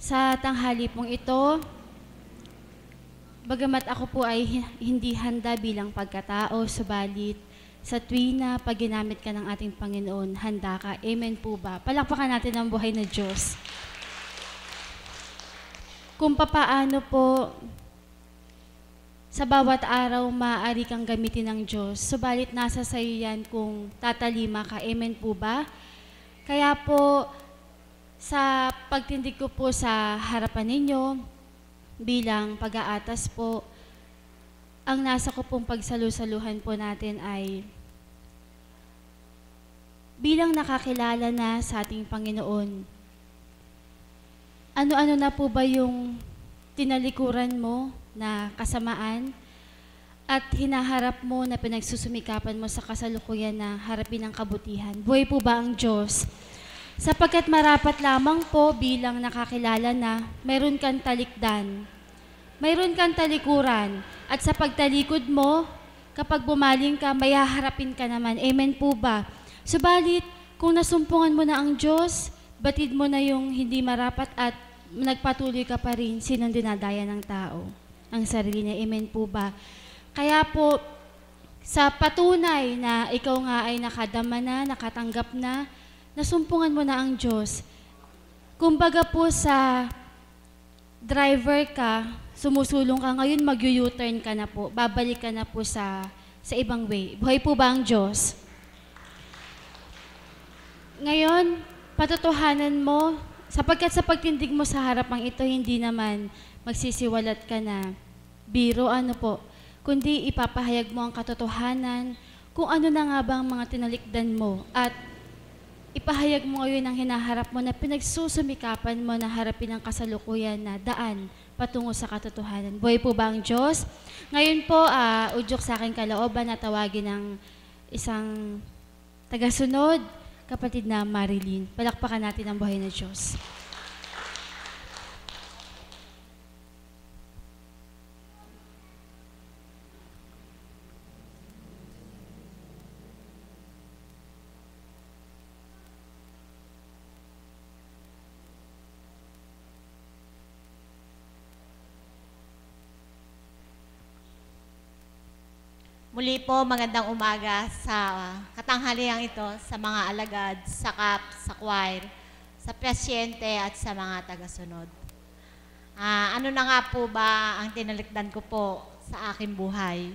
Sa tanghali pong ito, bagamat ako po ay hindi handa bilang pagkatao, subalit sa tuwing na pag ginamit ka ng ating Panginoon, handa ka. Amen po ba? Palakpakan natin ang buhay na Diyos. Kung papaano po sa bawat araw maaari kang gamitin ng Diyos, subalit nasa sayo yan kung tatalima ka. Amen po ba? Kaya po, sa pagtindig ko po sa harapan ninyo, bilang pag-aatas po, ang nasa ko pong pagsalusaluhan po natin ay bilang nakakilala na sa ating Panginoon. Ano-ano na po ba yung tinalikuran mo na kasamaan at hinaharap mo na pinagsusumikapan mo sa kasalukuyan na harapin ang kabutihan? Buhay po ba ang Diyos? Sapagkat marapat lamang po bilang nakakilala na mayroon kang talikdan, mayroon kang talikuran, at sa pagtalikod mo, kapag bumaling ka, may haharapin ka naman. Amen po ba? Subalit, kung nasumpungan mo na ang Diyos, batid mo na yung hindi marapat at nagpatuloy ka pa rin, sinong dinadaya ng tao? Ang sarili niya. Amen po ba? Kaya po, sa patunay na ikaw nga ay nakadama na, nakatanggap na, nasumpungan mo na ang Diyos. Kumbaga po sa driver ka, sumusulong ka ngayon, mag-u-turn ka na po, babalik ka na po sa ibang way. Buhay po ba ang Diyos? Ngayon, patotohanan mo, sapagkat sa pagtindig mo sa harapang ito, hindi naman magsisiwalat ka na biro, ano po, kundi ipapahayag mo ang katotohanan kung ano na nga ba ang mga tinalikdan mo at ipahayag mo ngayon ang hinaharap mo na pinagsusumikapan mo na harapin ang kasalukuyan na daan patungo sa katotohanan. Buhay po ba ang Diyos? Ngayon po, udyok sa aking kalooban na tawagin ng isang tagasunod, kapatid na Marilyn. Palakpakan natin ang buhay na Diyos. Muli po, magandang umaga sa katanghaliang ito sa mga alagad, sa CAP, sa choir, sa pasyente at sa mga tagasunod. Ano na nga po ba ang tinalikdan ko po sa aking buhay?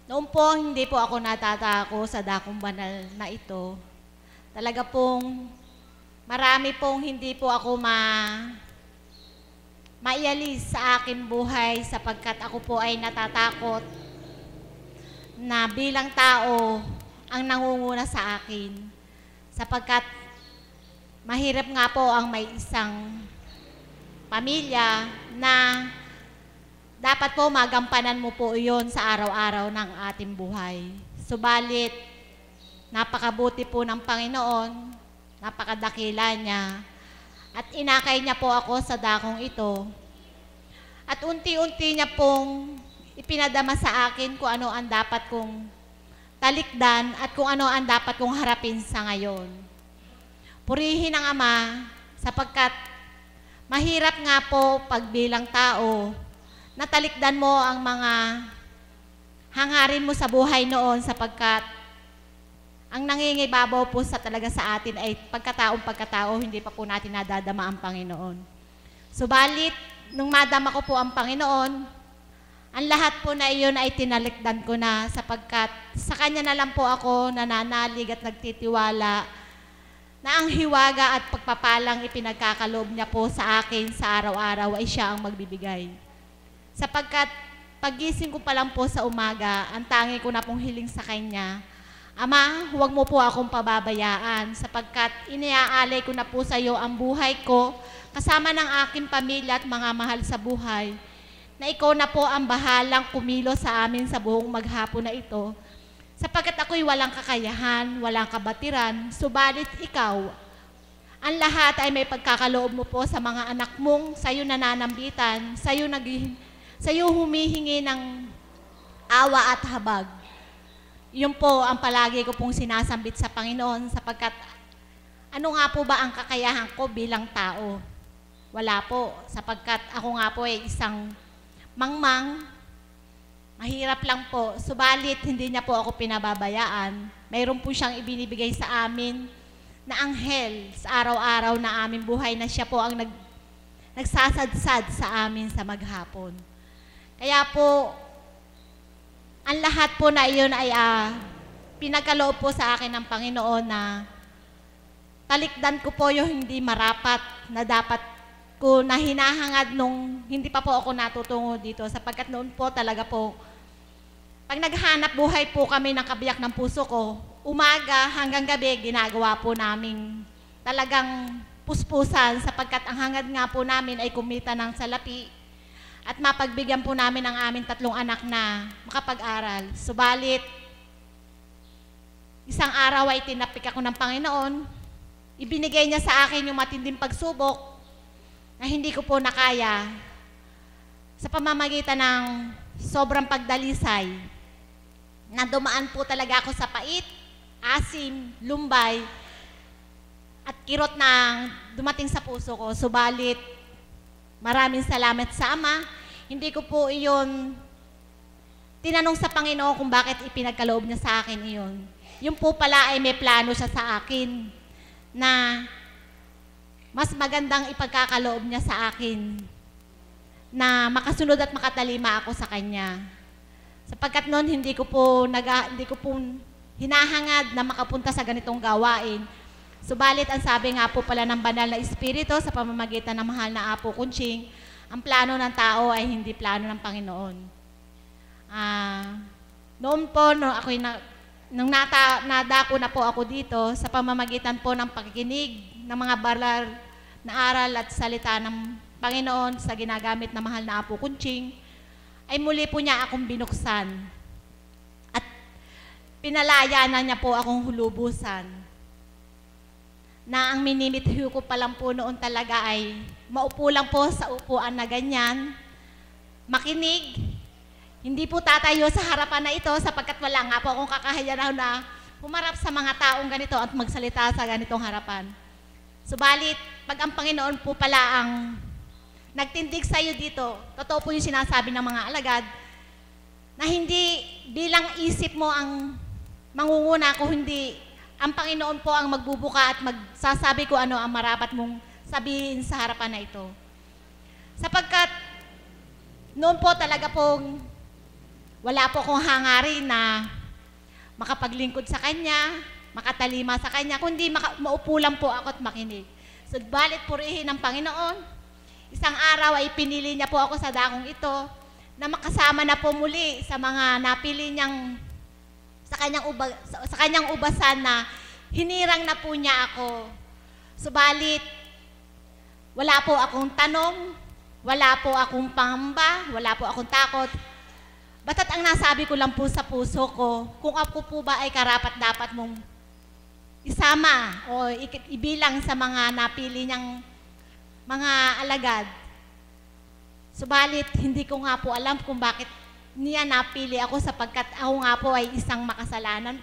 Noon po, hindi po ako natatako sa dakong banal na ito. Talaga pong marami pong hindi po ako maialis sa aking buhay sapagkat ako po ay natatakot na bilang tao ang nangunguna sa akin. Sapagkat mahirap nga po ang may isang pamilya na dapat po magampanan mo po iyon sa araw-araw ng ating buhay. Subalit, napakabuti po ng Panginoon, napakadakila niya, at inakay niya po ako sa dakong ito. At unti-unti niya pong ipinadama sa akin kung ano ang dapat kong talikdan at kung ano ang dapat kong harapin sa ngayon. Purihin ang Ama sapagkat mahirap nga po pag bilang tao natalikdan mo ang mga hangarin mo sa buhay noon sapagkat ang nangingibabaw po talaga sa atin ay pagkatao, hindi pa po natin nadadama ang Panginoon. Subalit, nung madama ko po ang Panginoon, ang lahat po na iyon ay tinalikdan ko na sapagkat sa Kanya na lang po ako nananalig at nagtitiwala na ang hiwaga at pagpapalang ipinagkakaloob niya po sa akin sa araw-araw ay Siya ang magbibigay. Sapagkat pagising ko pa lang po sa umaga, ang tangi ko na pong hiling sa Kanya, Ama, huwag mo po akong pababayaan sapagkat iniaalay ko na po sa iyo ang buhay ko kasama ng aking pamilya at mga mahal sa buhay, na ikaw na po ang bahalang kumilos sa amin sa buong maghapon na ito. Sapagkat ako'y walang kakayahan, walang kabatiran, subalit ikaw, ang lahat ay may pagkakaloob mo po sa mga anak mong sa'yo nananambitan, sa'yo humihingi ng awa at habag. Yun po ang palagi ko pong sinasambit sa Panginoon sapagkat ano nga po ba ang kakayahan ko bilang tao? Wala po, sapagkat ako nga po ay isang mangmang, mahirap lang po. Subalit, hindi niya po ako pinababayaan. Mayroon po siyang ibinibigay sa amin na anghel sa araw-araw na aming buhay na siya po ang nagsasadsad sa amin sa maghapon. Kaya po, ang lahat po na iyon ay pinagkaloob po sa akin ng Panginoon na talikdan ko po yung hindi marapat na dapat ko na hinahangad nung hindi pa po ako natutungo dito sapagkat noon po talaga po pag naghanap buhay po kami ng kabiyak ng puso ko, umaga hanggang gabi ginagawa po namin talagang puspusan sapagkat ang hangad nga po namin ay kumita ng salapi at mapagbigyan po namin ang aming 3 anak na makapag-aral. Subalit, isang araw ay tinapik ako ng Panginoon, ibinigay niya sa akin yung matinding pagsubok na hindi ko po nakaya sa pamamagitan ng sobrang pagdalisay na dumaan po talaga ako sa pait, asim, lumbay at kirot na dumating sa puso ko. Subalit, maraming salamat sa Ama. Hindi ko po iyon tinanong sa Panginoon kung bakit ipinagkaloob niya sa akin iyon. Yung po pala ay may plano siya sa akin na mas magandang ipagkakaloob niya sa akin na makasunod at makatalima ako sa Kanya. Sapagkat noon hindi ko po hinahangad na makapunta sa ganitong gawain. Subalit ang sabi nga po pala ng Banal na Espiritu sa pamamagitan ng mahal na Apo Kunching, ang plano ng tao ay hindi plano ng Panginoon. Noon po, nung nadako na po ako dito, sa pamamagitan po ng pakikinig ng mga baral na aral at salita ng Panginoon sa ginagamit na mahal na Apo Kunching, ay muli po niya akong binuksan. At pinalaya na niya po akong hulubusan. Na ang minimithyo ko pa lang po noon talaga ay maupo lang po sa upuan na ganyan, makinig, hindi po tatayo sa harapan na ito sapagkat wala nga po akong kakayanan na humarap sa mga taong ganito at magsalita sa ganitong harapan. Subalit, pag ang Panginoon po pala ang nagtindig sa iyo dito, totoo po yung sinasabi ng mga alagad, na hindi bilang isip mo ang mangunguna, kung hindi ang Panginoon po ang magbubuka at magsasabi ko ano ang marapat mong sabihin sa harapan na ito. Sapagkat noon po talaga pong wala po akong hangarin na makapaglingkod sa Kanya, makatalima sa Kanya, kundi maupo lang po ako at makinig. Subalit purihin ng Panginoon, isang araw ay pinili niya po ako sa dakong ito na makasama na po muli sa mga napili niyang sa kanyang ubasan na hinirang na po niya ako. Subalit, wala po akong tanong, wala po akong pangamba, wala po akong takot. Basta't ang nasabi ko lang po sa puso ko, kung ako po ba ay karapat-dapat mong isama o ibilang sa mga napili niyang mga alagad. Subalit, hindi ko nga po alam kung bakit niya napili ako sapagkat ako nga po ay isang makasalanan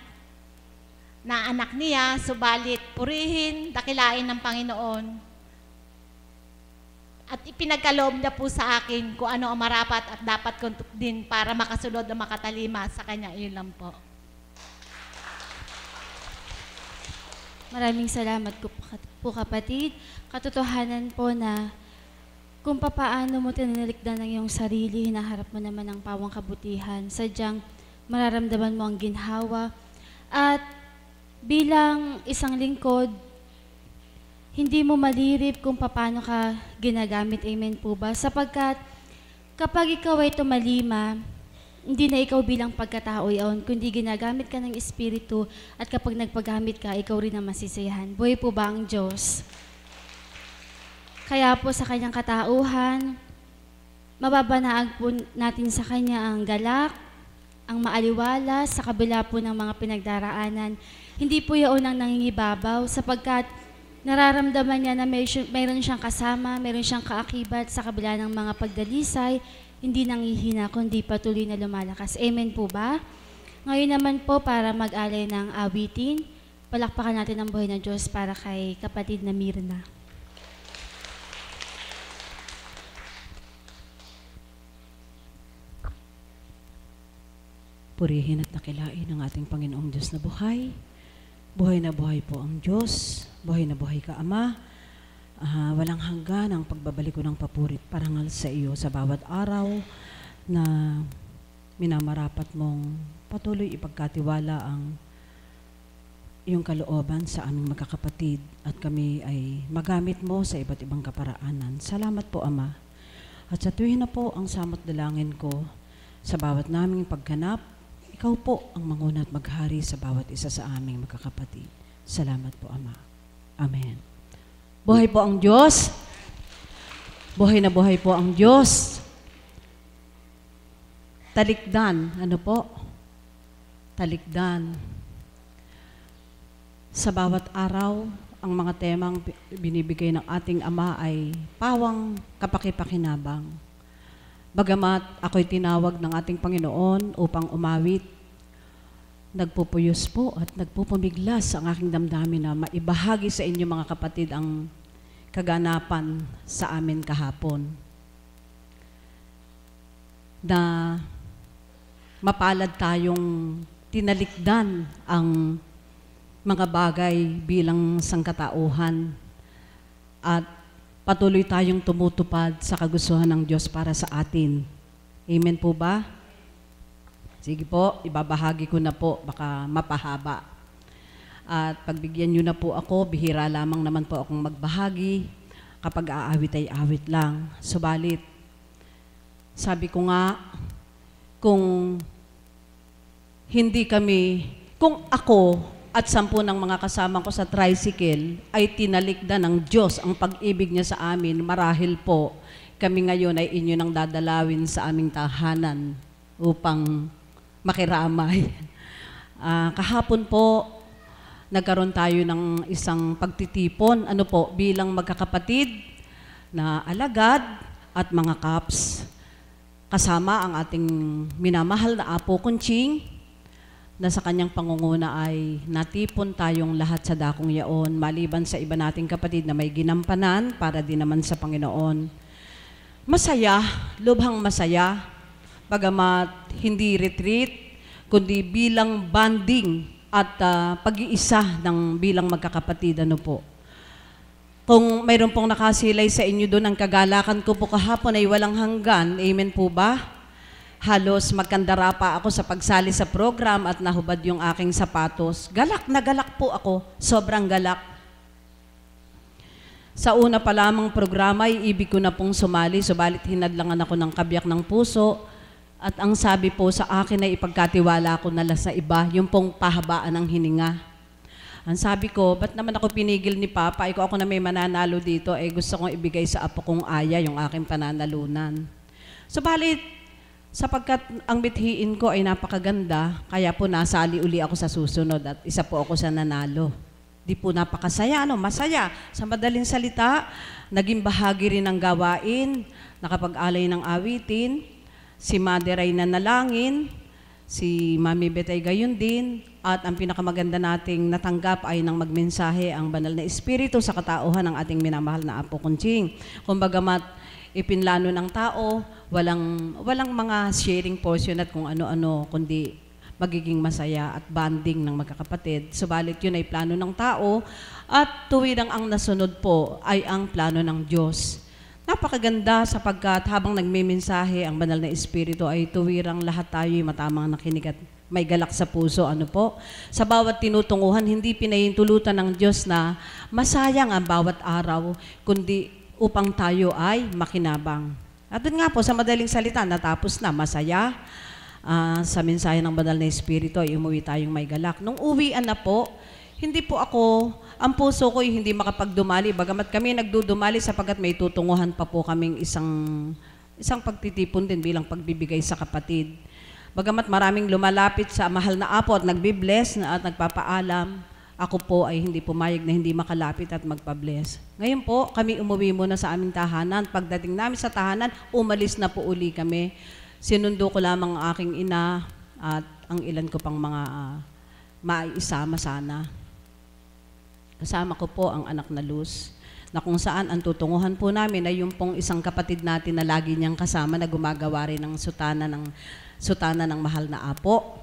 na anak niya. Subalit, purihin, dakilain ng Panginoon. At ipinagkaloob niya po sa akin kung ano ang marapat at dapat ko din para makasunod na makatalima sa Kanya. Iyon lang po. Maraming salamat po kapatid. Katotohanan po na kung papaano mo tinilikdan ng iyong sarili, hinaharap mo naman ang pawang kabutihan, sadyang mararamdaman mo ang ginhawa. At bilang isang lingkod, hindi mo malirip kung paano ka ginagamit. Amen po ba? Sapagkat kapag ikaw ay tumalima, hindi na ikaw bilang pagkatao yaon, kundi ginagamit ka ng Espiritu at kapag nagpagamit ka, ikaw rin ang masisiyahan. Buhay po ba ang Diyos? Kaya po sa Kanyang katauhan, mababanaag po natin sa Kanya ang galak, ang maaliwala sa kabila po ng mga pinagdaraanan. Hindi po yaon ang nangingibabaw sapagkat nararamdaman niya na mayroon siyang kasama, mayroon siyang kaakibat sa kabila ng mga pagdalisay, hindi nanghihina, kundi patuloy na lumalakas. Amen po ba? Ngayon naman po, para mag-alay ng awitin, palakpakan natin ang buhay ng Diyos para kay kapatid na Mirna. Purihin at nakilain ng ating Panginoong Diyos na buhay. Buhay na buhay po ang Diyos. Buhay na buhay ka, Ama. Walang hanggan ang pagbabalik ko ng papurit parangal sa iyo sa bawat araw na minamarapat mong patuloy ipagkatiwala ang iyong kalooban sa aming magkakapatid at kami ay magamit mo sa iba't ibang kaparaanan. Salamat po, Ama. At sa tuwin na po ang samot dalangin ko sa bawat naming pagganap, ikaw po ang manguna at maghari sa bawat isa sa aming magkakapatid. Salamat po, Ama. Amen. Buhay po ang Diyos. Buhay na buhay po ang Diyos. Talikdan. Ano po? Talikdan. Sa bawat araw, ang mga temang binibigay ng ating Ama ay pawang kapakipakinabang. Bagamat ako'y tinawag ng ating Panginoon upang umawit, nagpupuyos po at nagpupumiglas ang aking damdamin na maibahagi sa inyo mga kapatid ang kaganapan sa amin kahapon. Na mapalad tayong tinalikdan ang mga bagay bilang sangkatauhan at patuloy tayong tumutupad sa kagustuhan ng Diyos para sa atin. Amen po ba? Sige po, ibabahagi ko na po, baka mapahaba. At pagbigyan nyo na po ako, bihira lamang naman po akong magbahagi. Kapag aawit ay awit lang. Subalit, sabi ko nga, kung ako at 10 ng mga kasama ko sa tricycle ay tinalikdan ng Diyos ang pag-ibig niya sa amin, marahil po kami ngayon ay inyo nang dadalawin sa aming tahanan upang makiramay. Kahapon po, nagkaroon tayo ng isang pagtitipon, bilang magkakapatid na alagad at mga kaps. Kasama ang ating minamahal na Apo Kunching, na sa kanyang pangunguna ay natipon tayong lahat sa dakong yaon, maliban sa iba nating kapatid na may ginampanan para din naman sa Panginoon. Masaya, lubhang masaya, bagamat hindi retreat, kundi bilang bonding at pag-iisa ng bilang magkakapatid. Kung mayroon pong nakasilay sa inyo doon, ang kagalakan ko po kahapon ay walang hanggan. Amen po ba? Halos magkandara pa ako sa pagsali sa program at nahubad yung aking sapatos. Galak na galak po ako, sobrang galak. Sa una pa lamang programa ay ibig ko na pong sumali, subalit hinadlangan ako ng kabiyak ng puso at ang sabi po sa akin ay ipagkatiwala ko na lang sa iba, yung pong pahabaan ng hininga. Ang sabi ko, ba't naman ako pinigil ni Papa? Ako na may mananalo dito, gusto kong ibigay sa apo kong Aya yung aking pananalunan. Subalit, sapagkat ang bithiin ko ay napakaganda, kaya po nasali uli ako sa susunod at isa po ako sa nanalo. Di po napakasaya, masaya. Sa madaling salita, naging bahagi rin ng gawain, nakapag-alay ng awitin, si Mother ay nanalangin, si Mami Bet ay gayon din, at ang pinakamaganda nating natanggap ay nang magmensahe ang banal na Espiritu sa katauhan ng ating minamahal na Apo Kunching. Kumbagamat ipinlano ng tao, walang mga sharing portion at kung ano-ano, kundi magiging masaya at bonding ng magkakapatid. Subalit yun ay plano ng tao at tuwirang ang nasunod po ay ang plano ng Diyos. Napakaganda sapagkat habang nagmimensahe ang banal na Espiritu ay tuwirang lahat tayo ay matamang nakinig at may galak sa puso. Sa bawat tinutunguhan, hindi pinahintulutan ng Diyos na masayang ang bawat araw, kundi upang tayo ay makinabang. At dun nga po, sa madaling salita, natapos na, masaya. Sa mensahe ng banal na Espiritu ay umuwi tayong may galak. Nung uwian na po, hindi po ako, ang puso ko ay hindi makapagdumali. Bagamat kami nagdudumali sapagkat may tutunguhan pa po kaming isang pagtitipon din bilang pagbibigay sa kapatid. Bagamat maraming lumalapit sa mahal na Apo at nagbibless at nagpapaalam, ako po ay hindi pumayag na hindi makalapit at magpa-bless. Ngayon po, kami umuwi muna sa aming tahanan. Pagdating namin sa tahanan, umalis na po uli kami. Sinundo ko lamang ang aking ina at ang ilan ko pang mga maiisama sana. Kasama ko po ang anak na Luz, na kung saan ang tutunguhan po namin ay yung pong isang kapatid natin na lagi niyang kasama na gumagawa rin ng sutana ng mahal na Apo.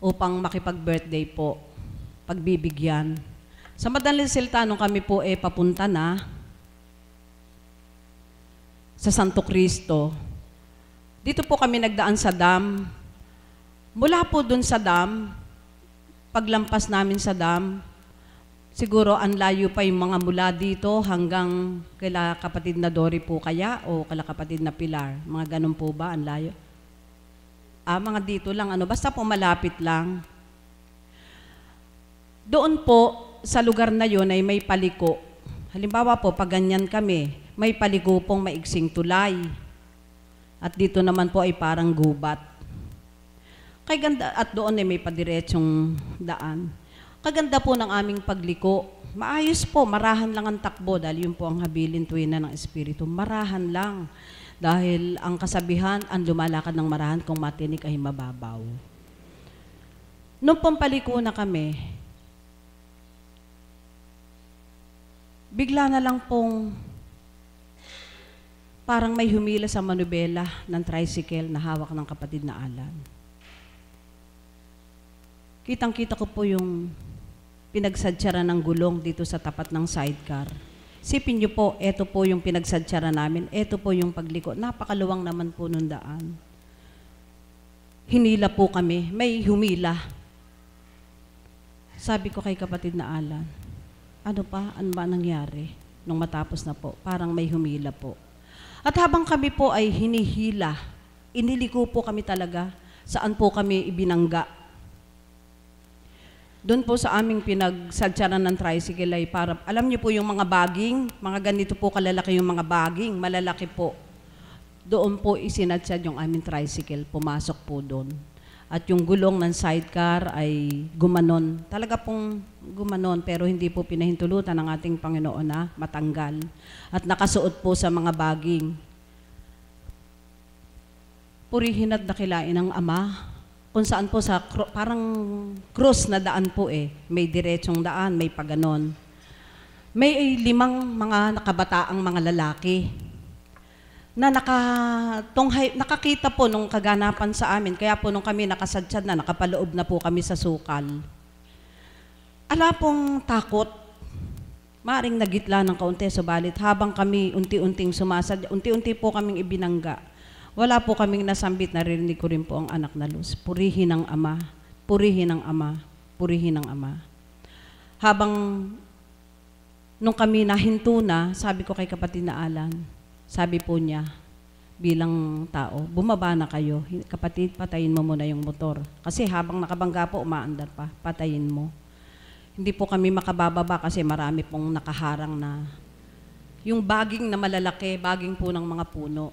upang makipag-birthday po, pagbibigyan. Sa madaling salita, nung kami po papunta na sa Santo Cristo, dito po kami nagdaan sa dam. Mula po dun sa dam, paglampas namin sa dam, siguro ang layo pa yung mga mula dito hanggang kila kapatid na Dory po kaya o kila kapatid na Pilar. Mga ganun po ba ang layo? Mga dito lang, basta po malapit lang. Doon po, sa lugar na yon ay may paliko. Halimbawa po, pag ganyan kami, may paliko pong maigsing tulay. At dito naman po ay parang gubat. Kay ganda, at doon ay may padiretsong daan. Kaganda po ng aming pagliko. Maayos po, marahan lang ang takbo dahil yun po ang habilin tuwina ng Espiritu. Marahan lang. Dahil ang kasabihan, ang lumalakad ng marahan kung matinik ay mababaw. Nung pampaliko na kami, bigla na lang pong parang may humila sa manubela ng tricycle na hawak ng kapatid na Alan. Kitang-kita ko po yung pinagsadsyara ng gulong dito sa tapat ng sidecar. Sipin niyo po, eto po yung pinagsadsyara namin, eto po yung pagliko. Napakaluwang naman po nung daan. Hinila po kami, may humila. Sabi ko kay kapatid na Alan, ano ba nangyari? Nung matapos na po, parang may humila po. At habang kami po ay hinihila, iniliko po kami talaga, saan po kami ibinangga. Doon po sa aming pinagsadyaran ng tricycle ay para, alam niyo po yung mga baging, mga ganito po kalalaki yung mga baging, malalaki po. Doon po isinadsad yung aming tricycle, pumasok po doon. At yung gulong ng sidecar ay gumanon. Talaga pong gumanon, pero hindi po pinahintulutan ng ating Panginoon na matanggal. At nakasuot po sa mga baging. Purihin at dakilain ng Ama, kung saan po sa parang cross na daan po may diretsong daan, may paganon. May 5 mga nakabataang mga lalaki na nakakita po nung kaganapan sa amin, kaya po nung kami nakasadsad na, nakapaloob na po kami sa sukal. Ala pong takot, maaring nagitla ng kaunti, subalit habang kami unti-unting sumasadya, unti-unti po kaming ibinangga. Wala po kaming nasambit, narinig ko rin po ang anak na Luz. Purihin ang Ama, purihin ang Ama, purihin ang Ama. Habang nung kami nahinto na, sabi ko kay kapatid na Alan, sabi po niya, bilang tao, bumaba na kayo. Kapatid, patayin mo muna yung motor. Kasi habang nakabangga po, umaandar pa, patayin mo. Hindi po kami makabababa kasi marami pong nakaharang na yung baging na malalaki, baging po ng mga puno.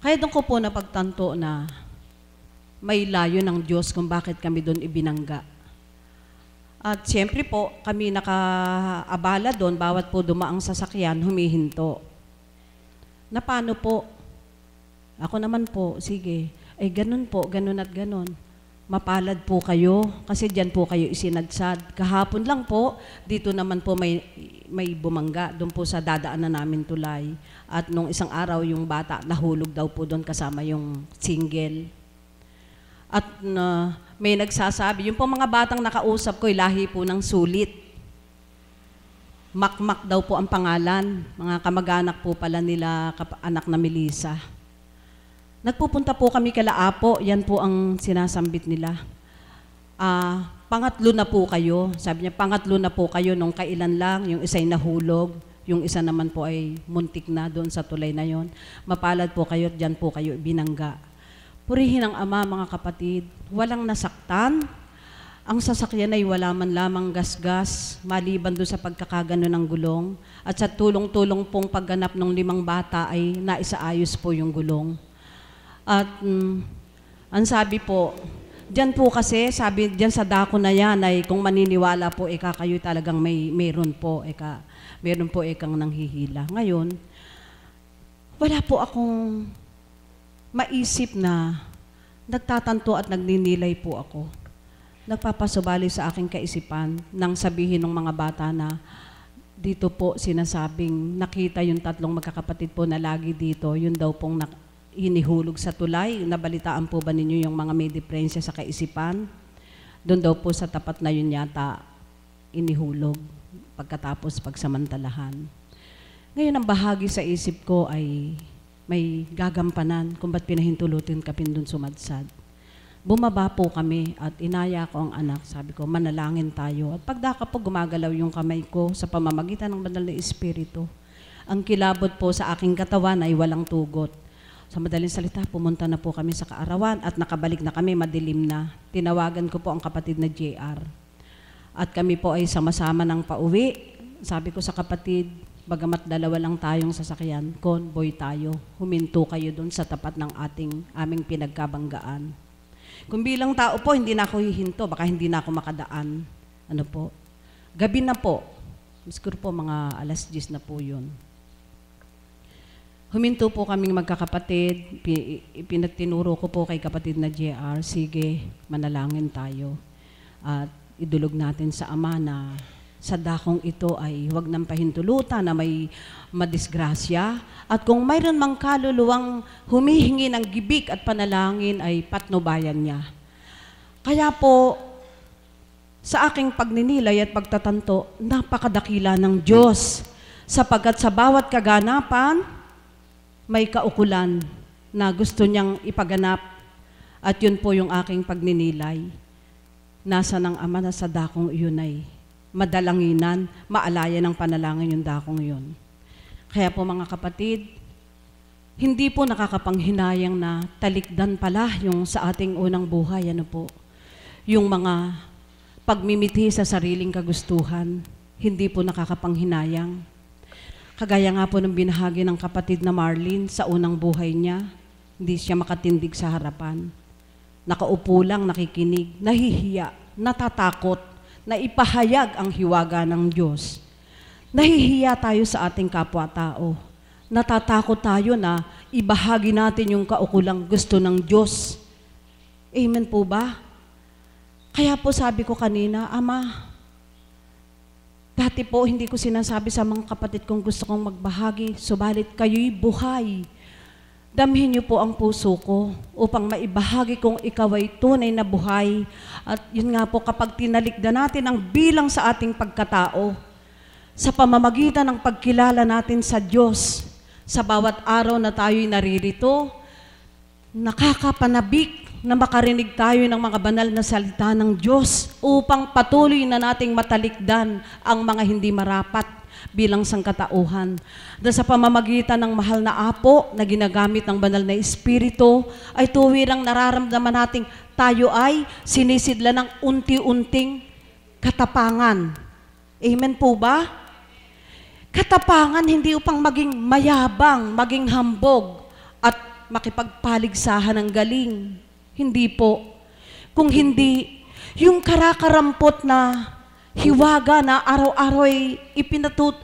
Kaya doon ko po napagtanto na may layo ng Diyos kung bakit kami doon ibinangga. At siyempre po, kami nakaabala doon, bawat po dumaang sasakyan, humihinto. Na paano po? Ako naman po, sige, ay ganun po, ganun at ganun. Mapalad po kayo, kasi dyan po kayo isinadsad. Kahapon lang po, dito naman po may bumangga, doon po sa dadaanan namin tulay. At nung isang araw, yung bata, nahulog daw po doon kasama yung single. At may nagsasabi, yung po mga batang nakausap ko, lahi po ng sulit. Makmak daw po ang pangalan, mga kamag-anak po pala nila, anak na Melissa. Nagpupunta po kami kala Apo, yan po ang sinasambit nila. Pangatlo na po kayo, sabi niya, pangatlo na po kayo nung kailan lang, yung isa'y nahulog, yung isa naman po ay muntik na doon sa tulay na yon. Mapalad po kayo, dyan po kayo binangga. Purihin ang Ama, mga kapatid, walang nasaktan. Ang sasakyan ay wala man lamang gasgas, maliban doon sa pagkakagano ng gulong. At sa tulong-tulong pong pagganap ng 5 bata ay naisaayos po yung gulong. At ang sabi po, diyan po kasi, sabi diyan sa dako na yan ay kung maniniwala po, kayo talagang mayroon po, mayroon po kang nanghihila. Ngayon, wala po akong maisip na nagtatanto at nagninilay po ako. Nagpapasubali sa aking kaisipan nang sabihin ng mga bata na dito po sinasabing nakita yung 3 magkakapatid po na lagi dito, yun daw pong hinihulog sa tulay. Nabalitaan po ba ninyo yung mga may depresya sa kaisipan? Doon daw po sa tapat na yun yata inihulog pagkatapos pagsamantalahan. Ngayon ang bahagi sa isip ko ay may gagampanan kung ba't pinahintulutin ka pindun sumadsad. Bumaba po kami at inaya ko ang anak. Sabi ko, manalangin tayo. At pagdaka po gumagalaw yung kamay ko sa pamamagitan ng banal na Espiritu. Ang kilabot po sa aking katawan ay walang tugot. Sa madaling salita, pumunta na po kami sa kaarawan at nakabalik na kami, madilim na. Tinawagan ko po ang kapatid na JR. At kami po ay sama-sama ng pauwi. Sabi ko sa kapatid, bagamat dalawa lang tayong sasakyan, convoy tayo. Huminto kayo doon sa tapat ng aming pinagkabanggaan. Kung bilang tao po, hindi na ako hihinto, baka hindi na ako makadaan. Ano po? Gabi na po. Siguro po mga alas 10 na po yun. Huminto po kaming magkakapatid, pinagtinuro ko po kay kapatid na JR, sige, manalangin tayo. At idulog natin sa Ama na sa dakong ito ay huwag nang pahintulutan na may madisgrasya. At kung mayroon mang kaluluwang humihingi ng gibik at panalangin ay patnubayan niya. Kaya po, sa aking pagninilay at pagtatanto, napakadakila ng Diyos. Sapagkat sa bawat kaganapan, may kaukulan na gusto niyang ipaganap. At yun po yung aking pagninilay. Nasa ng Ama na sa dakong iyon ay madalanginan, maalayan ng panalangin yung dakong yun. Kaya po mga kapatid, hindi po nakakapanghinayang na talikdan pala yung sa ating unang buhay, ano po, yung mga pagmimithi sa sariling kagustuhan, hindi po nakakapanghinayang. Kagaya nga po ng binahagi ng kapatid na Marlene sa unang buhay niya, hindi siya makatindig sa harapan. Nakaupo lang, nakikinig, nahihiya, natatakot, na ipahayag ang hiwaga ng Diyos. Nahihiya tayo sa ating kapwa-tao. Natatakot tayo na ibahagi natin yung kaukulang gusto ng Diyos. Amen po ba? Kaya po sabi ko kanina, Ama, dati po hindi ko sinasabi sa mga kapatid kong gusto kong magbahagi, subalit kayo'y buhay. Damhin niyo po ang puso ko upang maibahagi kong ikaw ay tunay na buhay. At yun nga po, kapag tinalikdan natin ang bilang sa ating pagkatao, sa pamamagitan ng pagkilala natin sa Diyos, sa bawat araw na tayo'y naririto, nakakapanabik na makarinig tayo ng mga banal na salita ng Diyos upang patuloy na nating matalikdan ang mga hindi marapat bilang sangkatauhan. Dahil sa pamamagitan ng mahal na apo na ginagamit ng banal na Espiritu, ay tuwirang nararamdaman nating tayo ay sinisidla ng unti-unting katapangan. Amen po ba? Katapangan hindi upang maging mayabang, maging hambog, at makipagpaligsahan ng galing. Hindi po. Kung hindi, yung karakarampot na hiwaga na araw-araw ay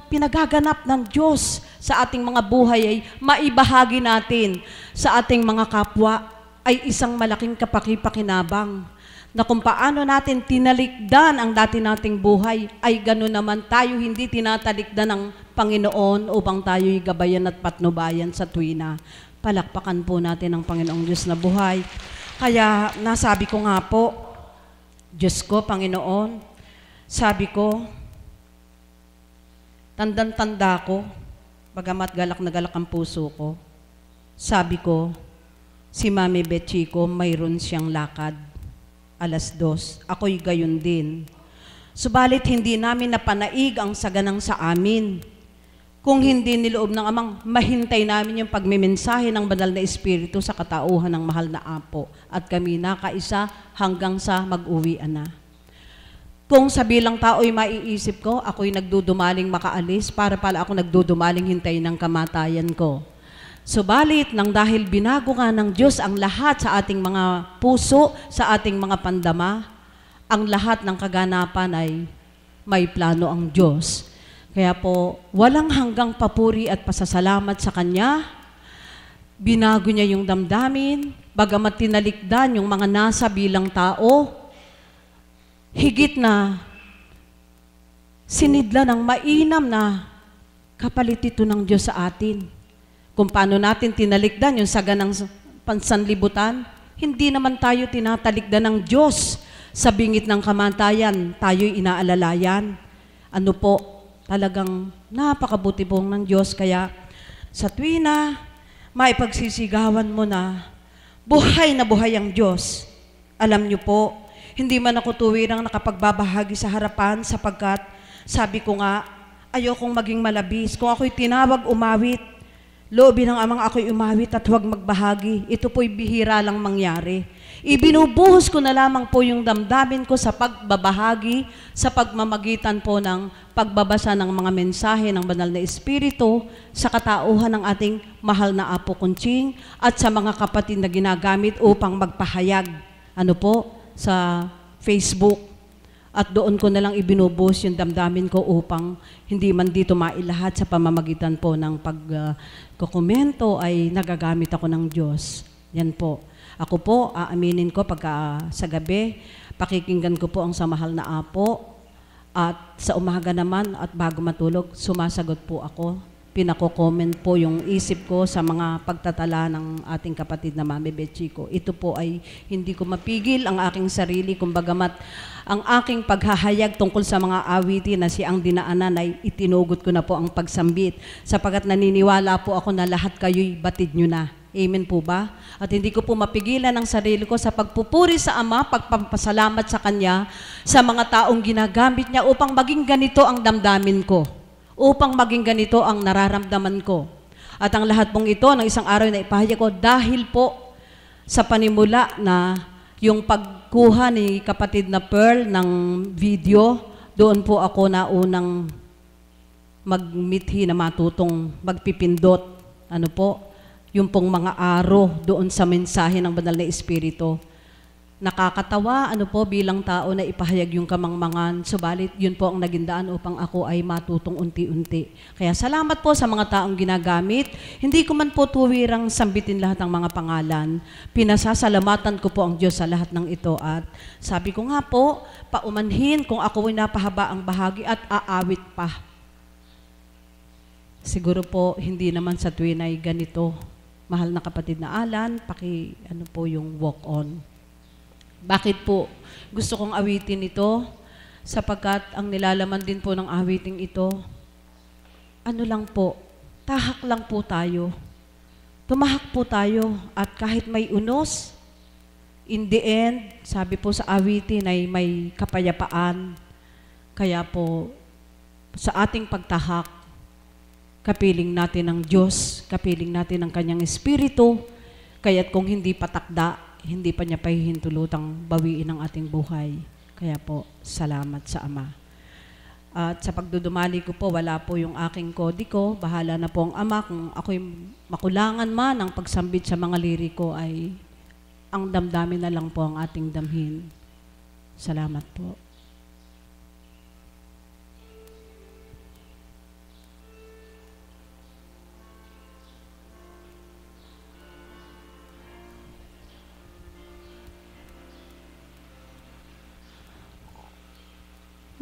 pinagaganap ng Diyos sa ating mga buhay ay maibahagi natin sa ating mga kapwa ay isang malaking kapakipakinabang na kung paano natin tinalikdan ang dati nating buhay ay gano'n naman tayo hindi tinatalikdan ng Panginoon upang tayo'y gabayan at patnubayan sa tuwina. Palakpakan po natin ang Panginoong Diyos na buhay. Kaya nasabi ko nga po, Diyos ko, Panginoon, sabi ko, tandang-tanda ko, bagamat galak na galak ang puso ko, sabi ko, si Mami Betchico, mayroon siyang lakad, alas 2, ako'y gayon din. Subalit hindi namin napanaig ang saganang sa amin. Kung hindi niloob ng Amang, mahintay namin yung pagmimensahe ng banal na Espiritu sa katauhan ng mahal na apo at kami nakaisa hanggang sa mag-uwian na. Kung sa bilang tao'y maiisip ko, ako'y nagdudumaling makaalis para pala ako nagdudumaling hintay ng kamatayan ko. Subalit, nang dahil binago nga ng Diyos ang lahat sa ating mga puso, sa ating mga pandama, ang lahat ng kaganapan ay may plano ang Diyos. Kaya po, walang hanggang papuri at pasasalamat sa Kanya. Binago niya yung damdamin, bagamat tinalikdan yung mga nasa bilang tao, higit na sinidla ng mainam na kapalit ito ng Diyos sa atin. kung paano natin tinalikdan yung saganang pansanlibutan, hindi naman tayo tinatalikdan ng Diyos sa bingit ng kamatayan, tayo'y inaalalayan. Ano po, talagang napakabuti pong ng Diyos. Kaya sa tuwi na maipagsisigawan mo na buhay ang Diyos. Alam niyo po, hindi man ako tuwirang nakapagbabahagi sa harapan sapagkat sabi ko nga, ayokong maging malabis. Kung ako'y tinawag umawit, loobin ng Amang ako'y umawit at huwag magbahagi. Ito po'y bihira lang mangyari. Ibinubuhos ko na lamang po yung damdamin ko sa pagbabahagi, sa pagmamagitan po ng pagbabasa ng mga mensahe ng Banal na Espiritu sa katauhan ng ating mahal na Apo Kunching at sa mga kapatid na ginagamit upang magpahayag. Ano po? Sa Facebook. At doon ko na lang ibinubuhos yung damdamin ko upang hindi man dito mailahat sa pamamagitan po ng pagkokomento ay nagagamit ako ng Diyos. Yan po. Ako po, aaminin ko pagka sa gabi, pakikinggan ko po ang samahal na Apo at sa umaga naman at bago matulog, sumasagot po ako. Pinako-comment po yung isip ko sa mga pagtatala ng ating kapatid na Mami Bechiko. Ito po ay hindi ko mapigil ang aking sarili, kumbagamat ang aking paghahayag tungkol sa mga awitin na siyang dinaanan ay itinugot ko na po ang pagsambit sapagkat naniniwala po ako na lahat kayo'y batid nyo na. Amen po ba? At hindi ko po mapigilan ang sarili ko sa pagpupuri sa Ama, pagpapasalamat sa Kanya, sa mga taong ginagamit niya upang maging ganito ang damdamin ko, upang maging ganito ang nararamdaman ko. At ang lahat pong ito ng isang araw na ipahayag ko dahil po sa panimula na yung pagkuha ni kapatid na Pearl ng video, doon po ako na unang magmithi na matutong magpipindot. Ano po? Yung pong mga araw doon sa mensahe ng Banal na Espiritu. Nakakatawa, ano po, bilang tao na ipahayag yung kamangmangan, subalit yun po ang naging daan upang ako ay matutong unti-unti. Kaya salamat po sa mga taong ginagamit. Hindi ko man po tuwirang sambitin lahat ng mga pangalan. Pinasasalamatan ko po ang Diyos sa lahat ng ito. At sabi ko nga po, paumanhin kung ako ay napahaba ang bahagi at aawit pa. Siguro po, hindi naman sa tuwin ay ganito. Mahal na kapatid na Alan, ano po yung walk-on. Bakit po gusto kong awitin ito? Sapagkat ang nilalaman din po ng awiting ito, ano lang po, tahak lang po tayo. Tumahak po tayo at kahit may unos, in the end, sabi po sa awitin ay may kapayapaan. Kaya po, sa ating pagtahak, kapiling natin ang Diyos, kapiling natin ang Kanyang Espiritu, kaya't kung hindi patakda, hindi pa niya pahihintulutang bawiin ang ating buhay. Kaya po, salamat sa Ama. At sa pagdudumali ko po, wala po yung aking kodiko, bahala na po ang Ama. Kung ako'y makulangan man ang pagsambit sa mga liriko ay ang damdamin na lang po ang ating damhin. Salamat po.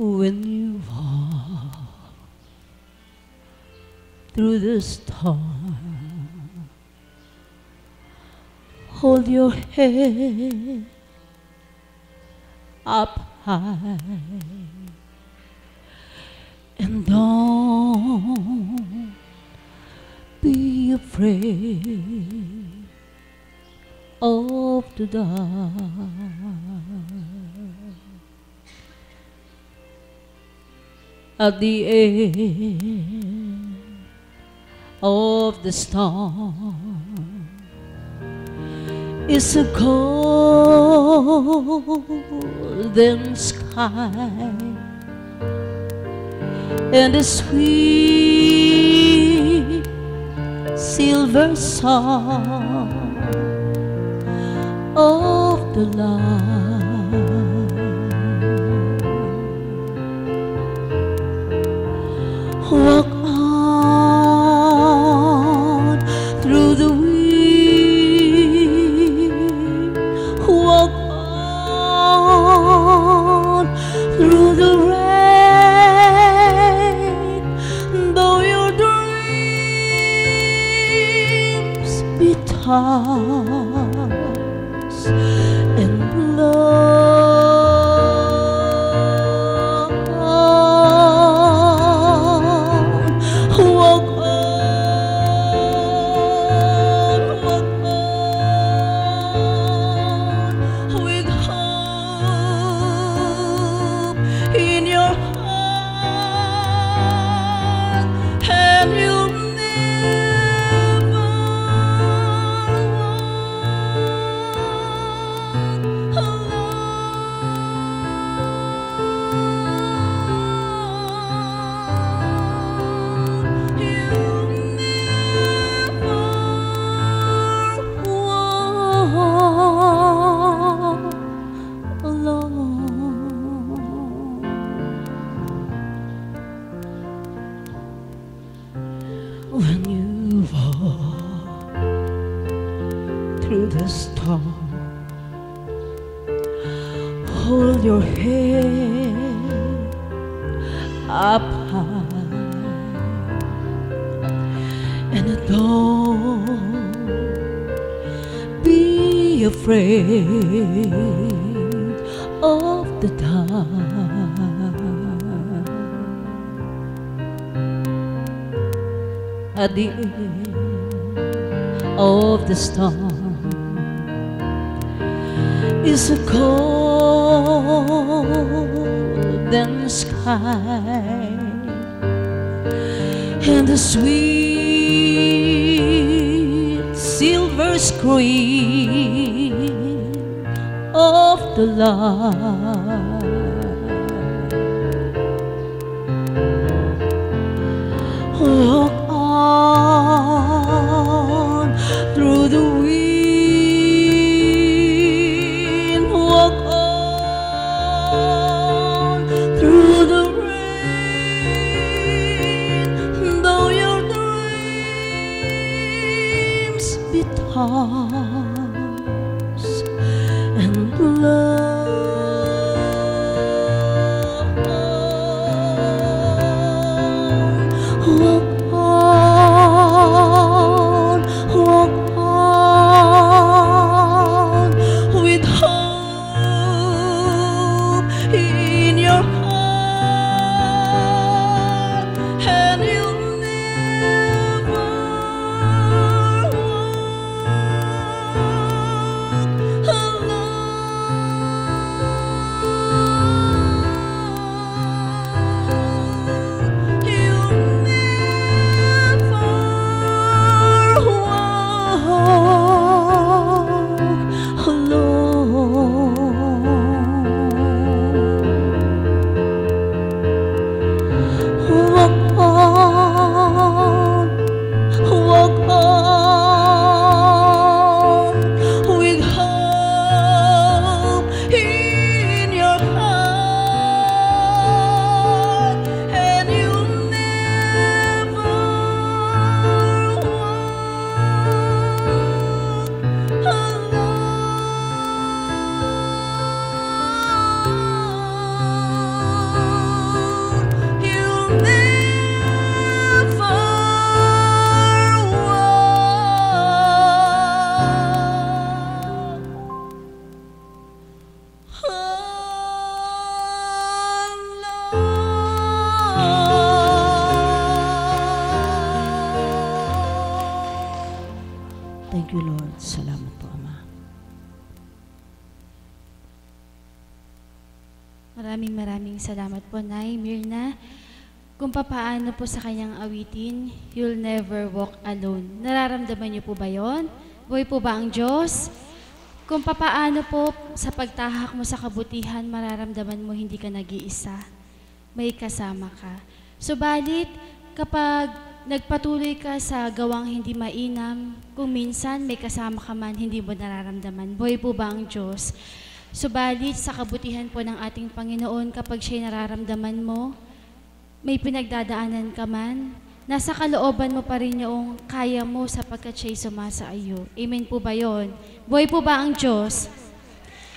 When you walk through the storm, hold your head up high and don't be afraid of the dark. At the end of the storm is a golden sky and a sweet silver song of the light. Walk on through the wind, walk on through the rain, though your dreams trust and love. Walk on with hope in your heart, and you'll never walk alone. You'll never walk alone. When you walk through the storm, hold your head up high, and don't be afraid of the dark. At the end of the storm is a golden sky and the sweet silver scream of the lark. Walk on through the wind, walk on through the rain, though your dreams be tossed and blown. Walk on with hope in your heart, and you'll never walk alone. You'll never walk alone. Walk on with hope in your heart, and you'll never walk alone. You'll never walk. Thank you, Lord. Salamat po, Ama. Maraming salamat po, Nay Myrna. Kung papaano po sa kanyang awitin, You'll Never Walk Alone. Nararamdaman niyo po ba yon? Buhay po ba ang Diyos? Kung papaano po sa pagtahak mo sa kabutihan, mararamdaman mo hindi ka nag-iisa. May kasama ka. Subalit, kapag nagpatuloy ka sa gawang hindi mainam, kung minsan may kasama ka man, hindi mo nararamdaman. Buhay po ba ang Diyos? Subalit, sa kabutihan po ng ating Panginoon, kapag siya'y nararamdaman mo, may pinagdadaanan ka man, nasa kalooban mo pa rin yung kaya mo sapagkat siya'y sumasa iyo. Amen po ba yon? Buhay po ba ang Diyos?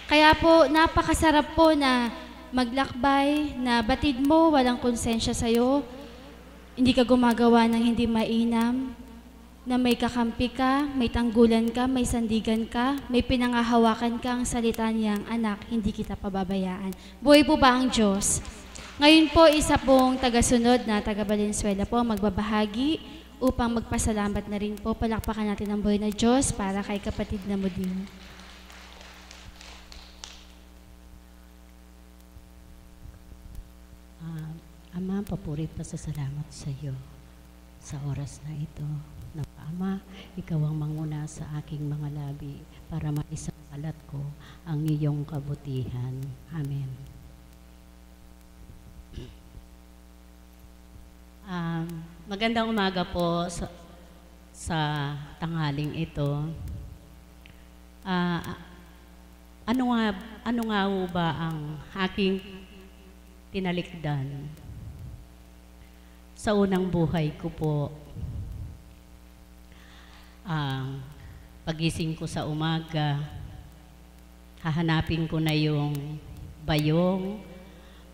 Kaya po, napakasarap po na maglakbay, na batid mo, walang konsensya sa'yo, hindi ka gumagawa ng hindi mainam, na may kakampi ka, may tanggulan ka, may sandigan ka, may pinangahawakan ka ang salita niyang, anak, hindi kita pababayaan. Buhay po ba ang Diyos? Ngayon po, isa pong tagasunod na taga Valenzuela po magbabahagi upang magpasalamat na rin po. Palakpakan natin ang buhay na Diyos para kay kapatid na Muding. Ama, papuri pa sa salamat sa iyo sa oras na ito. Na Ama, ikaw ang manguna sa aking mga labi para maisasalat ko ang iyong kabutihan. Amen. Magandang umaga po sa tanghaling ito. Ano nga ho ba ang aking tinalikdan? Sa unang buhay ko po, pagising ko sa umaga, hahanapin ko na yung bayong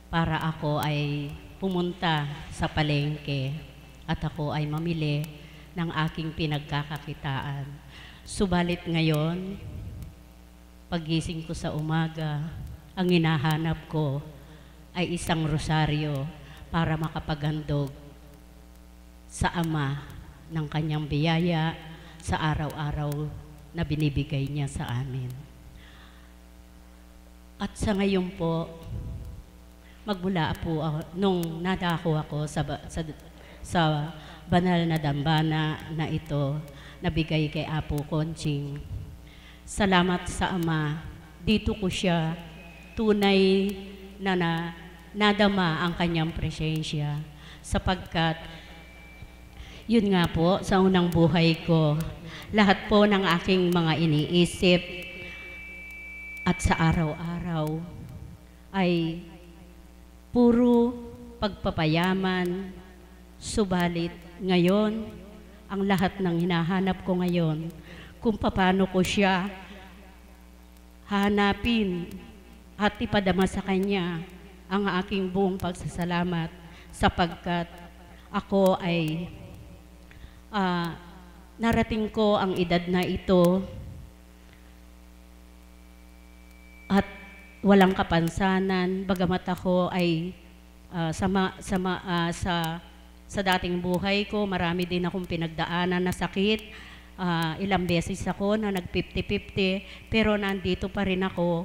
para ako ay pumunta sa palengke at ako ay mamili ng aking pinagkakakitaan. Subalit ngayon, pagising ko sa umaga, ang hinahanap ko ay isang rosaryo para makapaghandog sa Ama ng kanyang biyaya sa araw-araw na binibigay niya sa amin. At sa ngayon po, magmula po nung nadako ako sa banal na dambana na ito, nabigay kay Apo Conching. Salamat sa Ama, dito ko siya tunay na nadama ang kanyang presensya sapagkat yun nga po, sa unang buhay ko, lahat po ng aking mga iniisip at sa araw-araw ay puro pagpapayaman. Subalit ngayon, ang lahat ng hinahanap ko ngayon, kung paano ko siya hanapin at ipadama sa kanya ang aking buong pagsasalamat sapagkat ako ay narating ko ang edad na ito at walang kapansanan, bagamat ako ay sa dating buhay ko, marami din akong pinagdaanan na sakit. Ilang beses ako na nag-50-50, pero nandito pa rin ako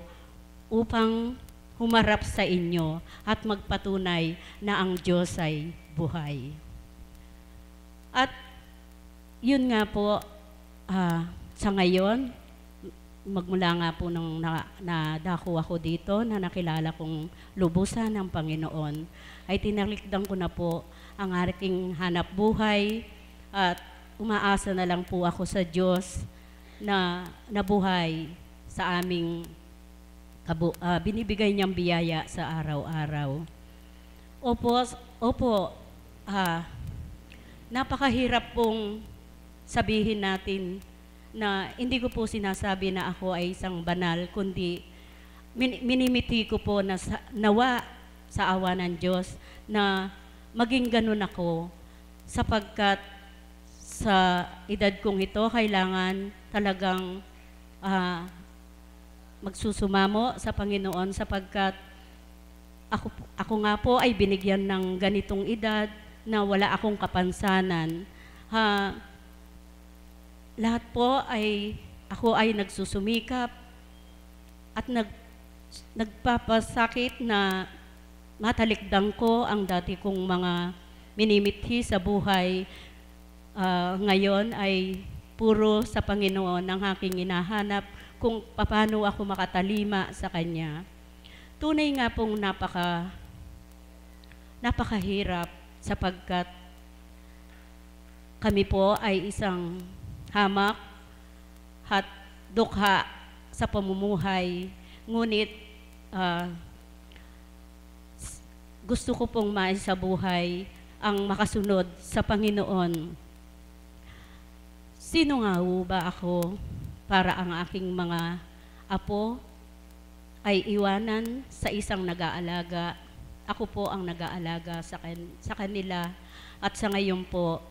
upang humarap sa inyo at magpatunay na ang Diyos ay buhay. At yun nga po, sa ngayon, magmula nga po nung nadako ako dito, na nakilala kong lubusan ng Panginoon, ay tinalikdan ko na po ang aking hanap buhay at umaasa na lang po ako sa Diyos na nabuhay sa aming binibigay niyang biyaya sa araw-araw. Opo, napakahirap pong sabihin natin na hindi ko po sinasabi na ako ay isang banal, kundi minimiti ko po na nawa sa awa ng Diyos na maging ganun ako sapagkat sa edad kong ito, kailangan talagang magsusumamo sa Panginoon sapagkat ako nga po ay binigyan ng ganitong edad na wala akong kapansanan. Lahat po ako ay nagsusumikap at nagpapasakit na matalikdang ko ang dati kong mga minimithi sa buhay. Ngayon ay puro sa Panginoon ang aking hinahanap kung paano ako makatalima sa Kanya. Tunay nga pong napakahirap sapagkat kami po ay isang hamak at dukha sa pamumuhay. Ngunit gusto ko pong maisabuhay ang makasunod sa Panginoon. Sino nga ba ako para ang aking mga apo ay iwanan sa isang nag-aalaga? Ako po ang nag-aalaga sa kanila at sa ngayon po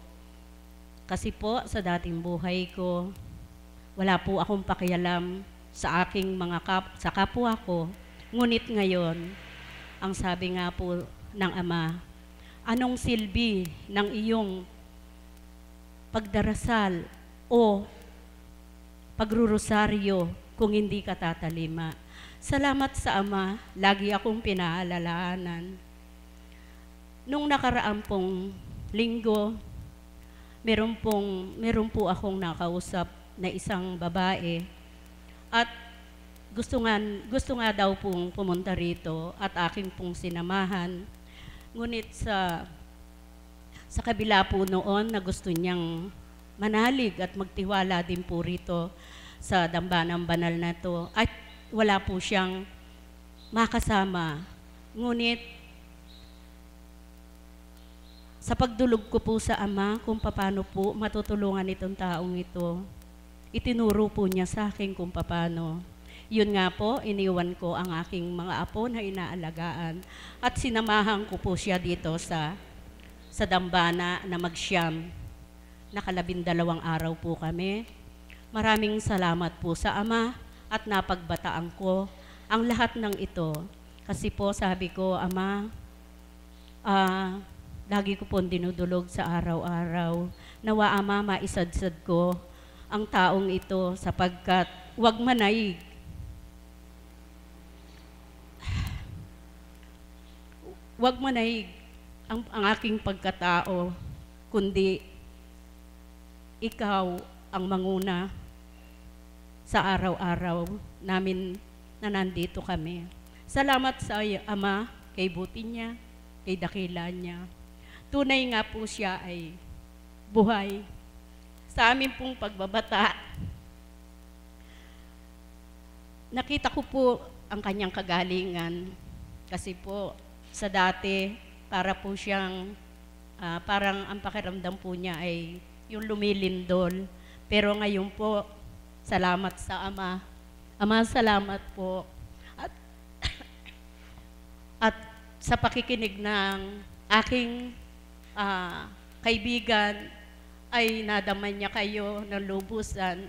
Kasi po sa dating buhay ko, wala po akong pakialam sa aking sa kapwa ko. Ngunit ngayon, ang sabi nga po ng Ama, anong silbi ng iyong pagdarasal o pagrurosaryo kung hindi ka tatalima? Salamat sa Ama, lagi akong pinaalalahanan. Nung nakaraan pong linggo, meron po akong nakausap na isang babae at gusto nga daw pong pumunta rito at aking pong sinamahan. Ngunit sa kabila po noon na gusto niyang manalig at magtiwala din po rito sa dambanang banal na to at wala po siyang makasama. Ngunit sa pagdulog ko po sa Ama kung paano po matutulungan itong taong ito, itinuro po niya sa akin kung paano. Yun nga po, iniwan ko ang aking mga apo na inaalagaan at sinamahan ko po siya dito sa dambana na magsyam. Naka-12 araw po kami. Maraming salamat po sa Ama at napagbataan ko ang lahat ng ito. Kasi po sabi ko, Ama, lagi ko po dinudulog sa araw-araw. Nawa Ama, maisadsad ko ang taong ito sapagkat wag manaig. Wag manaig ang aking pagkatao, kundi ikaw ang manguna sa araw-araw namin na nandito kami. Salamat sa Ama, kay buti niya, kay dakila niya. Tunay nga po siya ay buhay. Sa amin pong pagbabata, nakita ko po ang kanyang kagalingan. Kasi po, sa dati, para po siyang, parang ang pakiramdam po niya ay yung lumilindol. Pero ngayon po, salamat sa Ama. Ama, salamat po. At sa pakikinig ng aking kaibigan, ay nadaman niya kayo ng lubusan.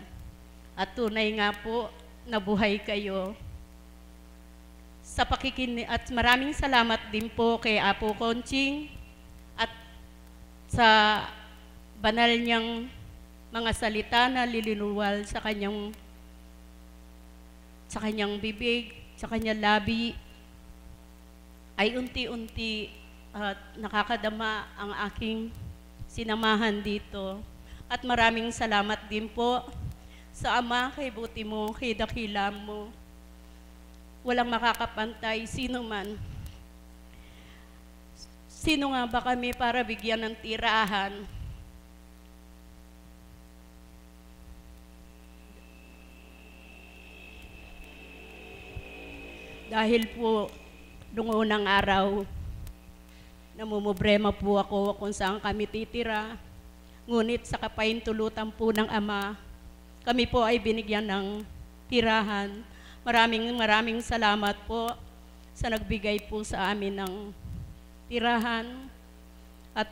At tunay nga po, nabuhay kayo. Sa pakikinig, at maraming salamat din po kay Apo Conching at sa banal niyang mga salita na lilinuwal sa kanyang bibig, sa kanyang labi, ay unti-unti at nakakadama ang aking sinamahan dito. At maraming salamat din po sa Ama, kay buti mo, kay dakila mo. Walang makakapantay, sino man. Sino nga ba kami para bigyan ng tirahan? Dahil po, noong unang araw, namumroblema po ako kung saan kami titira. Ngunit sa kapahintulutan po ng Ama, kami po ay binigyan ng tirahan. Maraming salamat po sa nagbigay po sa amin ng tirahan. At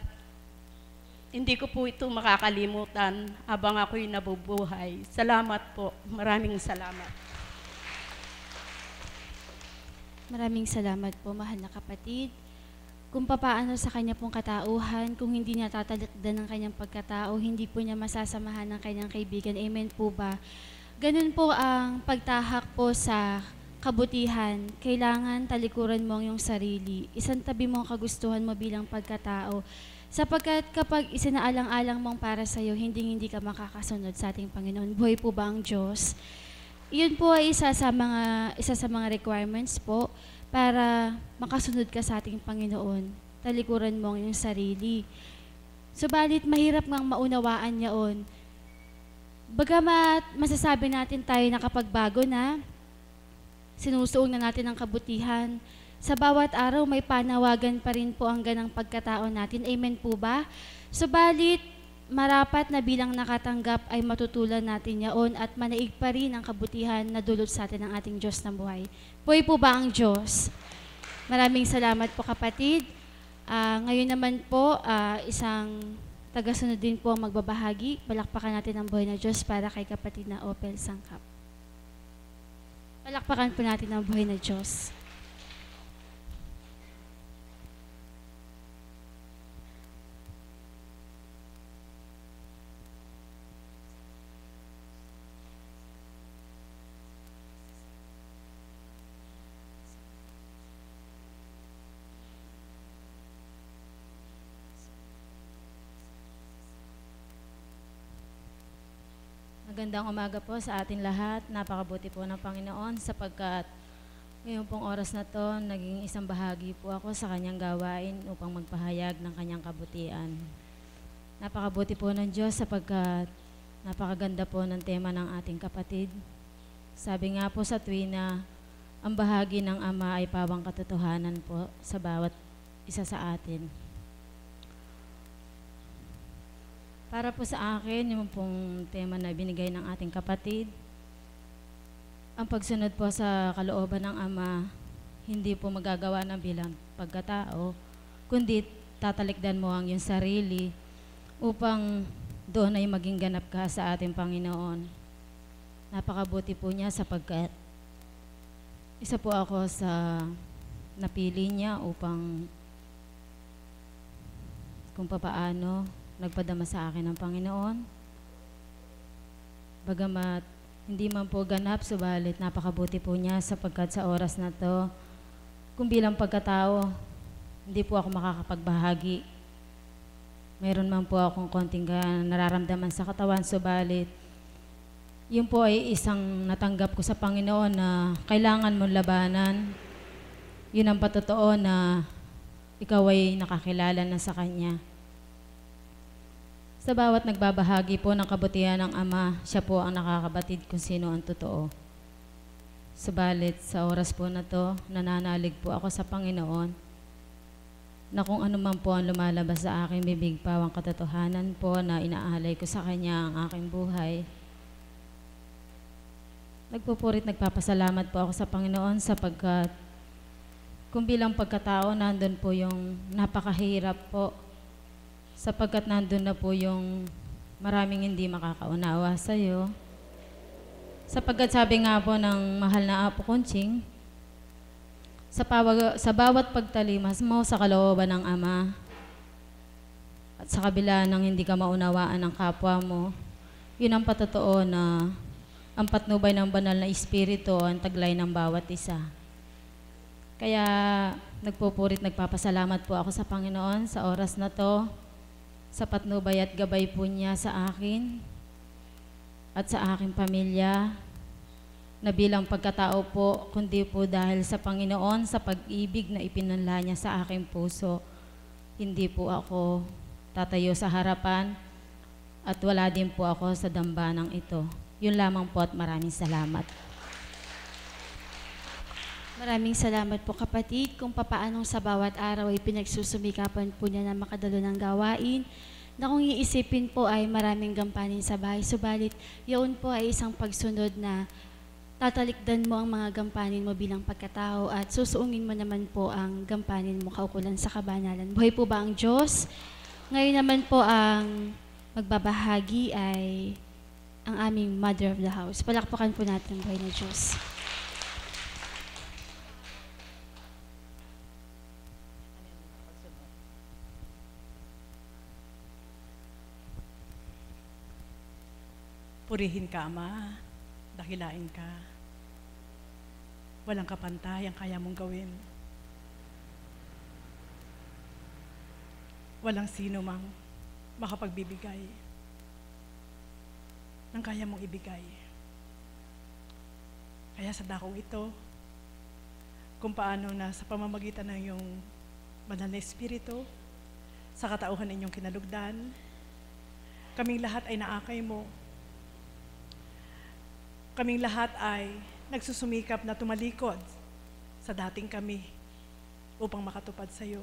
hindi ko po ito makakalimutan habang ako'y nabubuhay. Salamat po. Maraming salamat. Maraming salamat po, mahal na kapatid. Kung papaano sa kanya pong katauhan, kung hindi niya tatalikdan ng kanyang pagkatao, hindi po niya masasamahan ng kanyang kaibigan. Amen po ba? Ganun po ang pagtahak po sa kabutihan. Kailangan talikuran mo ang iyong sarili. Isantabi mo ang kagustuhan mo bilang pagkatao. Sapagkat kapag isinaalang-alang mong para sa iyo, hindi ka makakasunod sa ating Panginoon. Buhay po ba ang Diyos? Iyon po ay isa sa mga requirements po para makasunod ka sa ating Panginoon. Talikuran mo ang iyong sarili. Subalit mahirap ngang maunawaan yaon. Bagamat masasabi natin tayo nakapagbago na, sinusuong na natin ang kabutihan, sa bawat araw may panawagan pa rin po ang ganang pagkatao natin. Amen po ba? Subalit, marapat na bilang nakatanggap ay matutulan natin yaon at manaig pa rin ang kabutihan na dulot sa atin ng ating Diyos na buhay. Buhay po ba ang Diyos? Maraming salamat po kapatid. Ngayon naman po, isang tagasunod din po ang magbabahagi. Palakpakan natin ang buhay na Diyos para kay kapatid na Opel Sangkap. Palakpakan po natin ang buhay na Diyos. Magandang umaga po sa atin lahat. Napakabuti po ng Panginoon sapagkat ngayon pong oras na to, naging isang bahagi po ako sa kanyang gawain upang magpahayag ng kanyang kabutihan. Napakabuti po ng Diyos sapagkat napakaganda po ng tema ng ating kapatid. Sabi nga po sa tuwina, ang bahagi ng Ama ay pawang katotohanan po sa bawat isa sa atin. Para po sa akin, yung pong tema na binigay ng ating kapatid, ang pagsunod po sa kalooban ng Ama, hindi po magagawa ng bilang pagkatao, kundi tatalikdan mo ang iyong sarili upang doon ay maging ganap ka sa ating Panginoon. Napakabuti po niya sapagkat isa po ako sa napili niya upang kung papaano nagpadama sa akin ng Panginoon. Bagamat hindi man po ganap, subalit napakabuti po niya sapagkat sa oras na to, kung bilang pagkatao, hindi po ako makakapagbahagi. Meron man po akong konting nararamdaman sa katawan, subalit yun po ay isang natanggap ko sa Panginoon na kailangan mong labanan. Yun ang patotoo na ikaw ay nakakilala na sa Kanya. Sa bawat nagbabahagi po ng kabutihan ng Ama, siya po ang nakakabatid kung sino ang totoo. Subalit sa oras po na to, nananalig po ako sa Panginoon na kung ano man po ang lumalabas sa aking bibig, pawang katotohanan po na inaalay ko sa Kanya ang aking buhay. Nagpupurit, nagpapasalamat po ako sa Panginoon sapagkat kung bilang pagkatao, nandun po yung napakahirap po sapagkat nandun na po yung maraming hindi makakaunawa sa iyo. Sapagkat sabi nga po ng mahal na Apo Kunching, sa bawat pagtalimas mo sa kalooban ng Ama at sa kabila ng hindi ka maunawaan ng kapwa mo, yun ang patotoo na ang patnubay ng banal na Espiritu ang taglay ng bawat isa. Kaya nagpupurit, nagpapasalamat po ako sa Panginoon sa oras na to, sa patnubay at gabay po niya sa akin at sa aking pamilya, na bilang pagkatao po, kundi po dahil sa Panginoon, sa pag-ibig na ipinanla niya sa aking puso, hindi po ako tatayo sa harapan at wala din po ako sa dambanang ito. Yun lamang po at maraming salamat. Maraming salamat po kapatid kung papaanong sa bawat araw ay pinagsusumikapan po niya na makadalo ng gawain na kung iisipin po ay maraming gampanin sa bahay. Subalit, yun po ay isang pagsunod na tatalikdan mo ang mga gampanin mo bilang pagkatao at susuungin mo naman po ang gampanin mo kaukulan sa kabanalan. Buhay po ba ang Diyos? Ngayon naman po ang magbabahagi ay ang aming Mother of the House. Palakpakan po natin ang buhay ng Diyos. Purihin ka, Ama. Dakilain ka. Walang kapantay ang kaya mong gawin. Walang sino mang makapagbibigay ng kaya mong ibigay. Kaya sa dakong ito, kung paano na sa pamamagitan ng iyong banal na Espiritu, sa katauhan ninyong kinalugdan, kaming lahat ay naakay mo. Kaming lahat ay nagsusumikap na tumalikod sa dating kami upang makatupad sa iyo.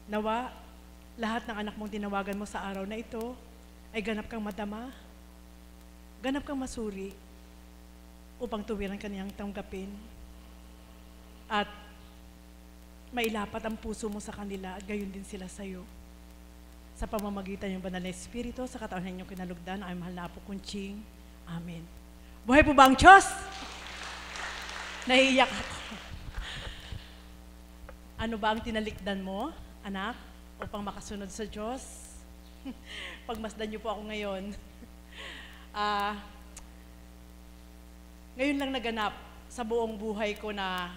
Nawa, lahat ng anak mong tinawagan mo sa araw na ito ay ganap kang madama, ganap kang masuri upang tuwiran kaniyang tanggapin at mailapat ang puso mo sa kanila at gayon din sila sa iyo. sa pamamagitan ng banal na Espiritu, sa katawan ninyong kinalugdan, ang mahal na Apo Kunching. Amen. Buhay po ba ang Diyos? Naiiyak ako. Ano ba ang tinalikdan mo, anak, upang makasunod sa Diyos? Pagmasdan niyo po ako ngayon. Ngayon lang naganap sa buong buhay ko na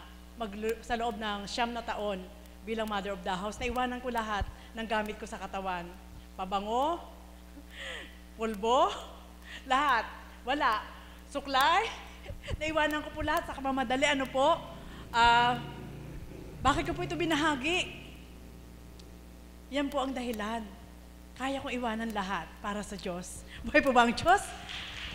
sa loob ng 9 na taon bilang mother of the house, naiwanan ko lahat ng gamit ko sa katawan. Pabango, pulbo, lahat. Wala. Suklay, naiwanan ko po lahat sa kamamadali. Ano po? Bakit ko po ito binahagi? Yan po ang dahilan. Kaya kong iwanan lahat para sa Diyos. Buhay po ba ang Diyos?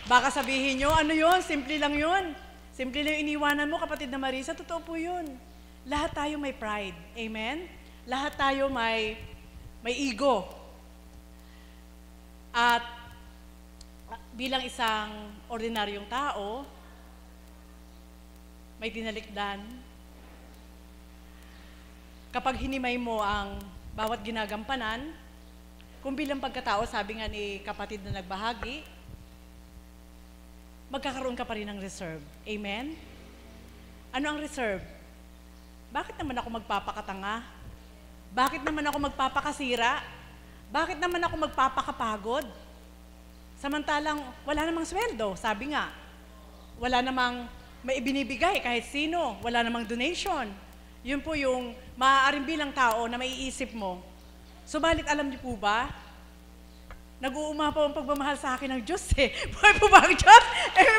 Baka sabihin nyo, ano yun? Simple lang yun. Simple lang yung iniwanan mo, kapatid na Marisa. Totoo po yun. Lahat tayo may pride. Amen? Lahat tayo may ego. At bilang isang ordinaryong tao, may tinalikdan. Kapag hinimay mo ang bawat ginagampanan, kung bilang pagkatao, sabi nga ni kapatid na nagbahagi, magkakaroon ka pa rin ng reserve. Amen? Ano ang reserve? Bakit naman ako magpapakatanga? Bakit naman ako magpapakasira? Bakit naman ako magpapakapagod? Samantalang wala namang sweldo, sabi nga. Wala namang may ibinibigay kahit sino. Wala namang donation. Yun po yung maaaring bilang tao na maiisip mo. Subalit alam niyo po ba, nag-uumapaw ang pagmamahal sa akin ng Diyos eh. Buhay po ba ang Diyos?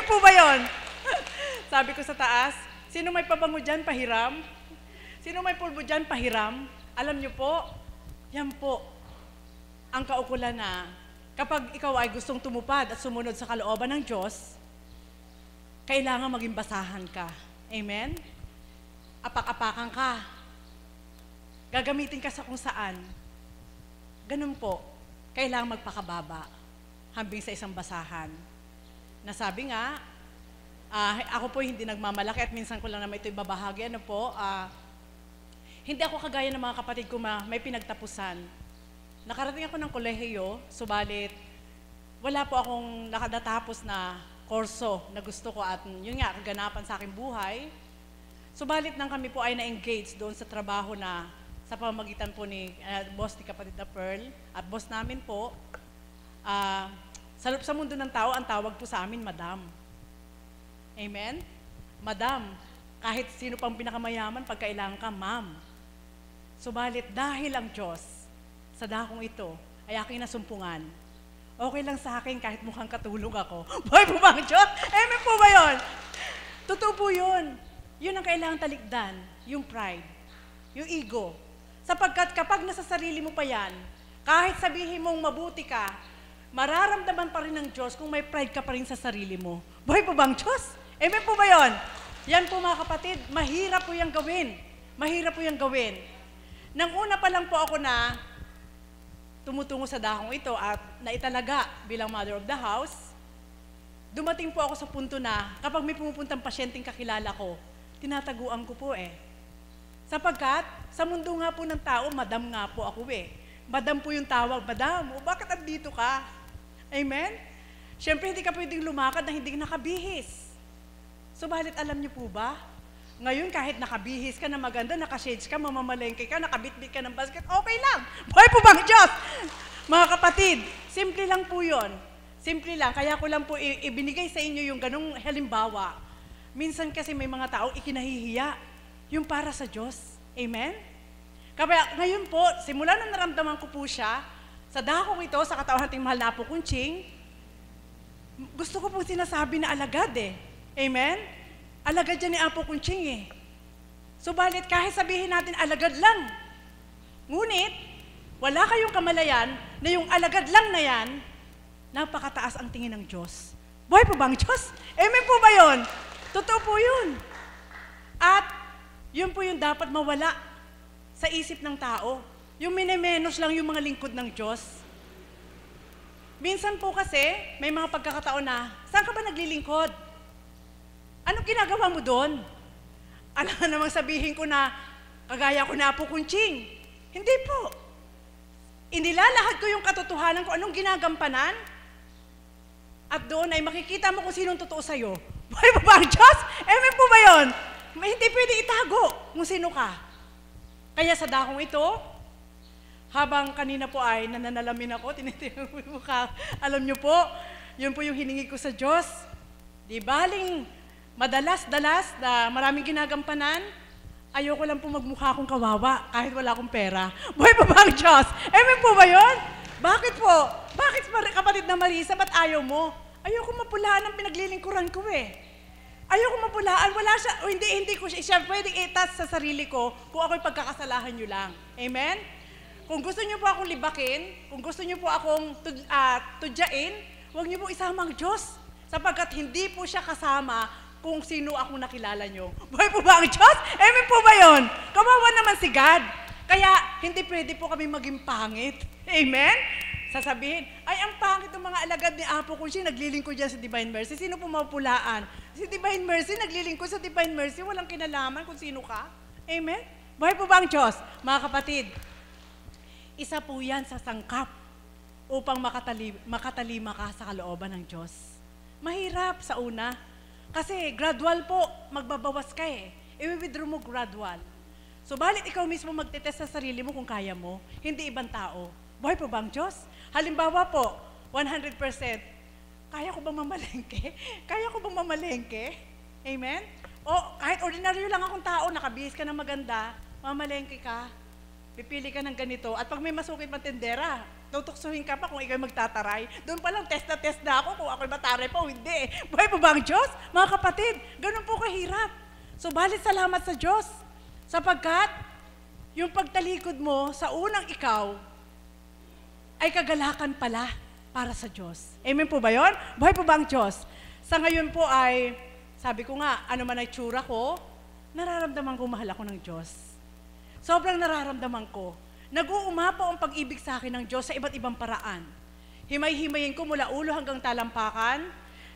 Po ba yun? Sabi ko sa taas, sino may pabango dyan, pahiram? Sino may pulbo dyan, pahiram? Alam niyo po, yan po ang kaukulan na kapag ikaw ay gustong tumupad at sumunod sa kalooban ng Diyos, kailangan maging basahan ka. Amen? Apak-apakan ka. Gagamitin ka sa kung saan. Ganun po, kailangan magpakababa hambing sa isang basahan. Nasabi nga, ako po hindi nagmamalaki at minsan ko lang naman ito ibabahagi. Ano po, hindi ako kagaya ng mga kapatid ko may pinagtapusan. Nakarating ako ng kolehiyo, subalit wala po akong nakadatapos na kurso na gusto ko at yun nga, kaganapan sa aking buhay. Subalit nang kami po ay na-engage doon sa trabaho na sa pamamagitan po ni boss ni kapatid na Pearl at boss namin po, sa mundo ng tao, ang tawag po sa amin, Madam. Amen? Madam, kahit sino pang pinakamayaman, pag kailangan ka, Ma'am. Subalit dahil ang Diyos sa dakong ito ay aking nasumpungan, okay lang sa akin kahit mukhang katulong ako. Buhay po ba ang Diyos? Amen po ba yun? Totoo po yun. Yun ang kailangang talikdan, yung pride, yung ego. Sapagkat kapag nasa sarili mo pa yan, kahit sabihin mong mabuti ka, mararamdaman pa rin ng Diyos kung may pride ka pa rin sa sarili mo. Buhay po ba ang Diyos? Amen po ba yun? Yan po mga kapatid, mahirap po yung gawin. Mahirap po yung gawin. Nang una pa lang po ako na tumutungo sa dakong ito at naitalaga bilang mother of the house, dumating po ako sa punto na kapag may pumupuntang pasyenteng kakilala ko, tinataguan ko po eh. Sapagkat, sa mundo nga po ng tao, madam nga po ako eh. Madam po yung tawag, madam, bakit andito ka? Amen? Siyempre, hindi ka pwedeng lumakad na hindi nakabihis. Subalit, alam niyo po ba? Ngayon, kahit nakabihis ka na maganda, nakashades ka, mamamalengke ka, nakabitbit ka ng basket, okay lang. Buhay po bang Diyos? Mga kapatid, simple lang po yun. Simple lang. Kaya ko lang po ibinigay sa inyo yung ganong halimbawa. Minsan kasi may mga tao ikinahihiya yung para sa Diyos. Amen? Kaya ngayon po, simula na naramdaman ko po siya, sa dakong ito, sa katawan nating mahal na Apo Kunching, gusto ko po sinasabi na alagad eh. Amen? Alagad yan ni Apo Kunching eh. Subalit kahit sabihin natin alagad lang, ngunit, wala kayong kamalayan na yung alagad lang na yan, napakataas ang tingin ng Diyos. Buhay po ba ang Diyos? Amen po ba yun? Totoo po yun. At yun po yung dapat mawala sa isip ng tao. Yung minemenos lang yung mga lingkod ng Diyos. Minsan po kasi, may mga pagkakataon na, saan ka ba naglilingkod? Anong ginagawa mo doon? Alam namang sabihin ko na, kagaya ko na Apo Kunching. Hindi po. Inilalahad ko yung katotohanan kung anong ginagampanan. At doon ay makikita mo kung sinong totoo sa'yo. Buhay pa ba ang Diyos? Amen po ba yun? Hindi pwede itago kung sino ka. Kaya sa dakong ito, habang kanina po ay nananalamin ako, tinitingnan ko yung mukha. Alam niyo po, yun po yung hiningi ko sa Diyos. Di baling madalas-dalas na maraming ginagampanan, ayoko lang po magmukha akong kawawa kahit wala akong pera. Buhay pa ba ang Diyos? Amen po ba yun? Bakit po? Bakit kapatid na Marisa, ba't ayaw mo? Ayoko mapulaan ang pinaglilingkuran ko eh. Ayoko mapulaan, wala siya, o hindi ko siya pwedeng itas sa sarili ko kung ako'y pagkakasalahan nyo lang. Amen? Kung gusto nyo po akong libakin, kung gusto nyo po akong tudyain, huwag nyo po isama ang Diyos. Sapagkat hindi po siya kasama kung sino ako nakilala nyo. Buhay po ba ang Diyos? Amen po ba yun? Kawawa naman si God. Kaya hindi pwede po kami maging pangit. Amen? Sasabihin, ay ang pangit ng mga alagad ni Apo kung siya naglilingkod dyan sa Divine Mercy. Sino po mapulaan? Si Divine Mercy, naglilingkod sa Divine Mercy, walang kinalaman kung sino ka. Amen? Buhay po ba ang Diyos? Mga kapatid, isa po yan sa sangkap upang makatalima ka sa kalooban ng Diyos. Mahirap sa una. Kasi gradual po, magbabawas ka eh. I-withdraw mo gradual. So, balit ikaw mismo magtetest sa sarili mo kung kaya mo, hindi ibang tao. Buhay po ba ang Diyos? Halimbawa po, 100%, kaya ko bang mamalengke? Kaya ko bang mamalengke? Amen? O kahit ordinaryo lang akong tao, nakabihis ka na maganda, mamalengke ka, pipili ka ng ganito, at pag may masukit pang tendera, tutuksuhin ka pa kung ikaw magtataray. Doon pa lang, test na ako kung ako'y mataray pa o hindi. Buhay po ba ang Diyos? Mga kapatid, ganun po kahirap. So, balit salamat sa Diyos. Sapagkat, yung pagtalikod mo sa unang ikaw, ay kagalakan pala para sa Diyos. Amen po ba yun? Buhay po ba ang Diyos? Sa ngayon po ay, sabi ko nga, ano man ay tsura ko, nararamdaman ko mahal ako ng Diyos. Sobrang nararamdaman ko. Nag-uumapaw ang pag-ibig sa akin ng Diyos sa iba't ibang paraan. Himay-himayin ko mula ulo hanggang talampakan.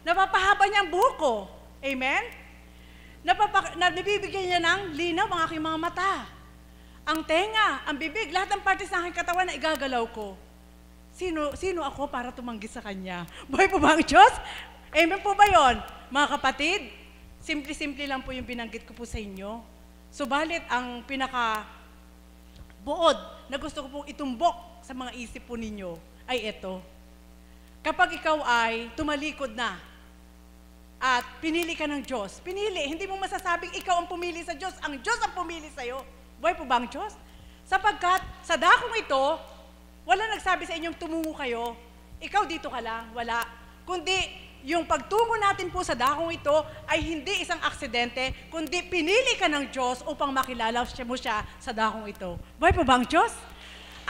Napapahaba niya ang buhok ko. Amen? Nabibigyan niya ng linaw ang aking mga mata. Ang tenga, ang bibig, lahat ng partes ng aking katawan na igagalaw ko. Sino ako para tumanggi sa Kanya? Buhay po ba ang Diyos? Amen po ba yun? Mga kapatid, simple-simple lang po yung binanggit ko po sa inyo. Subalit ang pinaka-buod na gusto ko pong itumbok sa mga isip po ninyo ay ito. Kapag ikaw ay tumalikod na at pinili ka ng Diyos, hindi mo masasabing ikaw ang pumili sa Diyos, ang Diyos ang pumili sa'yo. Buhay po ba ang Diyos? Sapagkat sa dakong ito, wala nagsabi sa inyong tumungo kayo, ikaw dito ka lang, wala. Kundi yung pagtungo natin po sa dakong ito ay hindi isang aksidente, kundi pinili ka ng Diyos upang makilala mo siya sa dakong ito. Buhay po ba ang Diyos?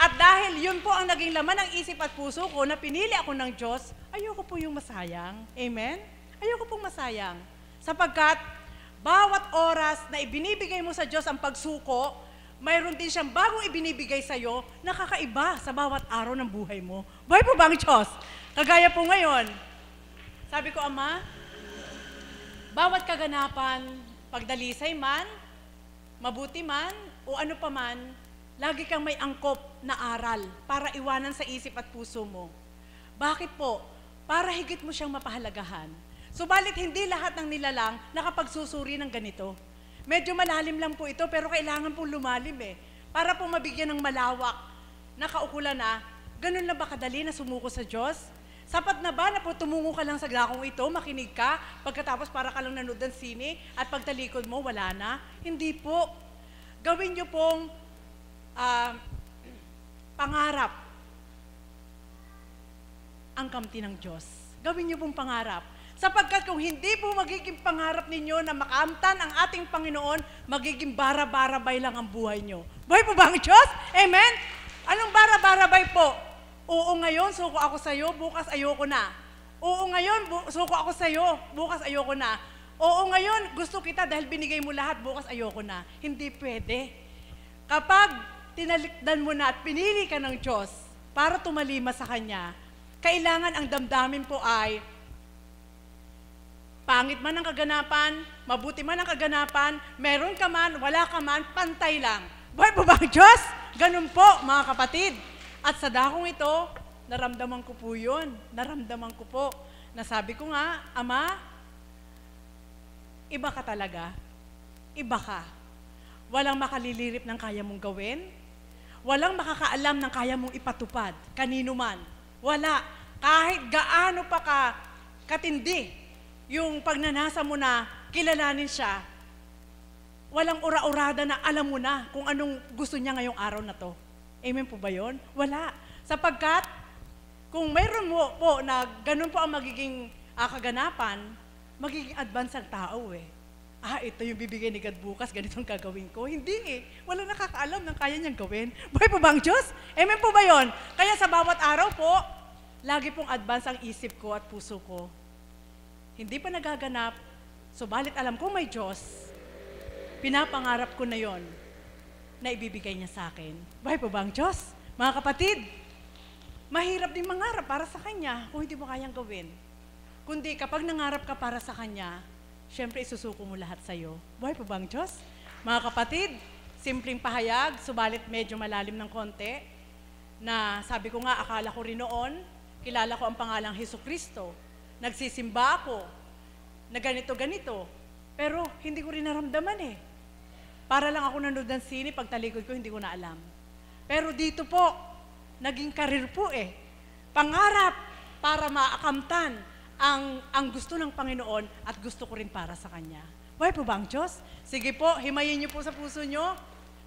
At dahil yun po ang naging laman ng isip at puso ko na pinili ako ng Diyos, ayoko po yung masayang. Amen? Ayoko pong masayang. Sapagkat bawat oras na ibinibigay mo sa Diyos ang pagsuko, mayroon din siyang bagong ibinibigay sa'yo na kakaiba sa bawat araw ng buhay mo. Buhay po ba ang Diyos? Kagaya po ngayon, sabi ko, Ama, bawat kaganapan, pagdalisay man, mabuti man, o ano pa man, lagi kang may angkop na aral para iwanan sa isip at puso mo. Bakit po? Para higit mo siyang mapahalagahan. Subalit hindi lahat ng nilalang nakapagsusuri ng ganito. Medyo malalim lang po ito, pero kailangan pong lumalim eh. Para po mabigyan ng malawak na kaukulan na, ganun na ba kadali na sumuko sa Diyos? Sapat na ba na po tumungo ka lang sa dakong ito, makinig ka, pagkatapos para ka lang nanood ng sine, at pagtalikod mo, wala na? Hindi po. Gawin niyo pong pangarap ang kamti ng Diyos. Gawin niyo pong pangarap. Sapagkat kung hindi po magiging pangarap ninyo na makamtan ang ating Panginoon, magiging bara-barabay lang ang buhay nyo. Buhay po ba ang Diyos? Amen? Anong bara-barabay po? Oo ngayon, suko ako sa'yo, bukas ayoko na. Oo ngayon, suko ako sa'yo, bukas ayoko na. Oo ngayon, gusto kita dahil binigay mo lahat, bukas ayoko na. Hindi pwede. Kapag tinalikdan mo na at pinili ka ng Diyos para tumalima sa Kanya, kailangan ang damdamin po ay pangit man ang kaganapan, mabuti man ang kaganapan, meron ka man, wala ka man, pantay lang. Buhay po ba ang Diyos? Ganun po, mga kapatid. At sa dakong ito, naramdaman ko po yun. Naramdaman ko po. Nasabi ko nga, Ama, iba ka talaga. Iba ka. Walang makalilirip ng kaya mong gawin. Walang makakaalam ng kaya mong ipatupad. Kanino man. Wala. Kahit gaano pa ka katindi yung pagnanasa mo na kilalanin siya, walang ura-urada na alam mo na kung anong gusto niya ngayong araw na to. Amen po ba yun? Wala. Sapagkat, kung mayroon mo po na ganun po ang magiging kaganapan, magiging advance ang tao eh. Ito yung bibigay ni God bukas, ganitong gagawin ko. Hindi eh. Walang nakakaalam ng kaya niyang gawin. Buhay po ba ang Diyos? Amen po ba yun? Kaya sa bawat araw po, lagi pong advance ang isip ko at puso ko. Hindi pa nagaganap, subalit alam ko may Diyos. Pinapangarap ko na yon na ibibigay niya sa akin. Buhay po ba ang Diyos? Mga kapatid, mahirap din mangarap para sa Kanya kung hindi mo kayang gawin. Kundi kapag nangarap ka para sa Kanya, syempre isusuko mo lahat sa iyo. Buhay po ba ang Diyos? Mga kapatid, simpleng pahayag, subalit medyo malalim ng konti, na sabi ko nga, akala ko rin noon, kilala ko ang pangalang Hesukristo. Nagsisimba ako, na ganito-ganito. Pero hindi ko rin naramdaman eh. Para lang ako nanood ng sine, pagtalikod ko, hindi ko na alam. Pero dito po, naging karir po eh. Pangarap para maakamtan ang gusto ng Panginoon at gusto ko rin para sa Kanya. Buhay po ba ang Diyos? Sige po, himayin niyo po sa puso niyo.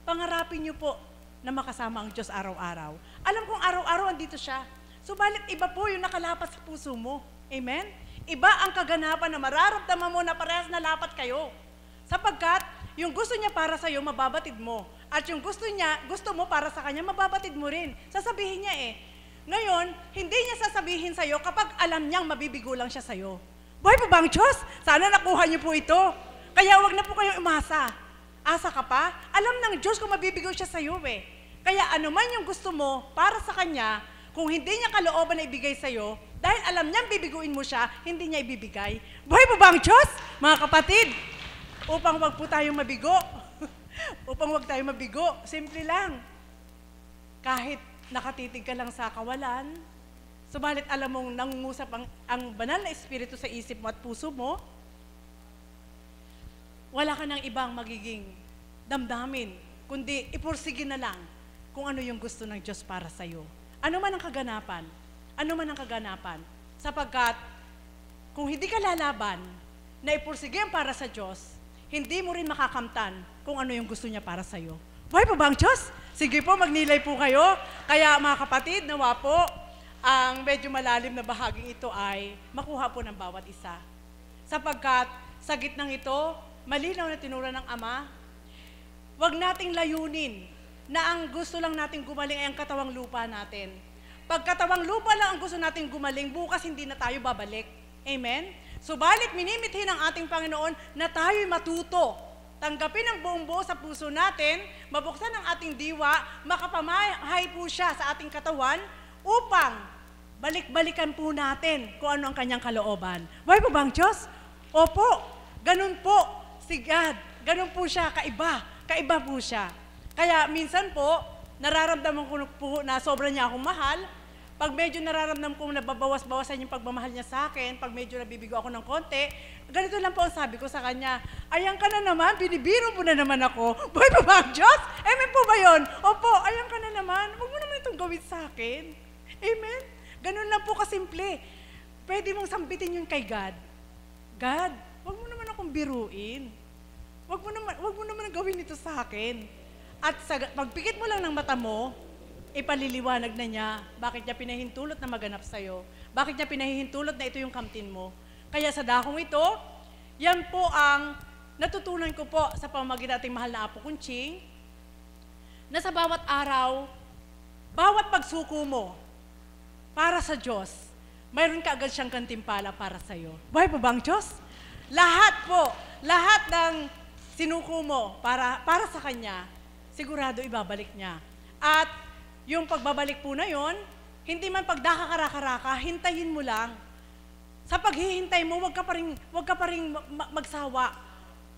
Pangarapin niyo po na makasama ang Diyos araw-araw. Alam kong araw-araw andito siya. Subalit iba po yung nakalapat sa puso mo. Amen? Iba ang kaganapan na mararamdaman mo na parehas na lapat kayo. Sapagkat yung gusto niya para sa iyo, mababatid mo. At yung gusto mo para sa Kanya, mababatid mo rin. Sasabihin niya eh. Ngayon, hindi niya sasabihin sa iyo kapag alam niyang mabibigo lang siya sa iyo. Buhay po ba ang Diyos? Sana nakuha niyo po ito. Kaya wag na po kayong umasa. Asa ka pa? Alam ng Diyos kung mabibigo siya sa iyo eh. Kaya ano man yung gusto mo para sa Kanya, kung hindi niya kalooban na ibigay sa iyo, dahil alam niyang bibiguin mo siya, hindi niya ibibigay. Buhay po ba ang Diyos? Mga kapatid, upang wag po tayong mabigo, upang wag tayong mabigo, simple lang. Kahit nakatitig ka lang sa kawalan, subalit alam mong nangungusap ang banal na espiritu sa isip mo at puso mo, wala ka ng ibang magiging damdamin, kundi ipursige na lang kung ano yung gusto ng Diyos para sa iyo. Ano man ang kaganapan, sapagkat kung hindi ka lalaban na ipursige ang para sa Diyos, hindi mo rin makakamtan kung ano yung gusto niya para sa iyo. Buhay po ba ang Diyos? Sige po, magnilay po kayo. Kaya mga kapatid, nawa po, ang medyo malalim na bahaging ito ay makuha po ng bawat isa. Sapagkat sa gitnang ito, malinaw na tinura ng Ama, wag nating layunin na ang gusto lang nating gumaling ay ang katawang lupa natin. Pag katawang lupa lang ang gusto nating gumaling, bukas hindi na tayo babalik. Amen? Subalit minimithi ng ating Panginoon na tayo'y matuto. Tanggapin ang buong buo sa puso natin, mabuksan ang ating diwa, makapamahay po siya sa ating katawan upang balik-balikan po natin kung ano ang kanyang kalooban. Buhay po ba ang Diyos? Opo, ganun po si God. Ganun po siya, kaiba po siya. Kaya minsan po, nararamdaman ko po na sobra niya akong mahal. Pag medyo nararamdaman ko na babawas-bawasan yung pagmamahal niya sa akin, pag medyo nabibigo ako ng konti, ganito lang po ang sabi ko sa kanya, ayan ka na naman, binibiro mo na naman ako. Buhay pa ba ang Diyos? Amen po ba yun? Opo, ayan ka na naman, huwag mo naman itong gawin sa akin. Amen? Ganun lang po kasimple. Pwede mong sambitin yun kay God. God, huwag mo naman akong biruin. Huwag mo naman gawin ito sa akin. At pagpikit mo lang ng mata mo, ipaliliwanag na niya bakit niya pinahintulot na maganap sa'yo. Bakit niya pinahintulot na ito yung kamtin mo. Kaya sa dakong ito, yan po ang natutunan ko po sa pamamagitan ating mahal na Apo Kunching, na sa bawat araw, bawat pagsuko mo para sa Diyos, mayroon ka agad siyang kantimpala para sa'yo. Buhay po ba ang Diyos? Lahat ng sinuko mo para sa Kanya, sigurado ibabalik niya. At yung pagbabalik po na yon, hindi man pagdakakaraka-raka, hintayin mo lang. Sa paghihintay mo, wag ka pa rin magsawa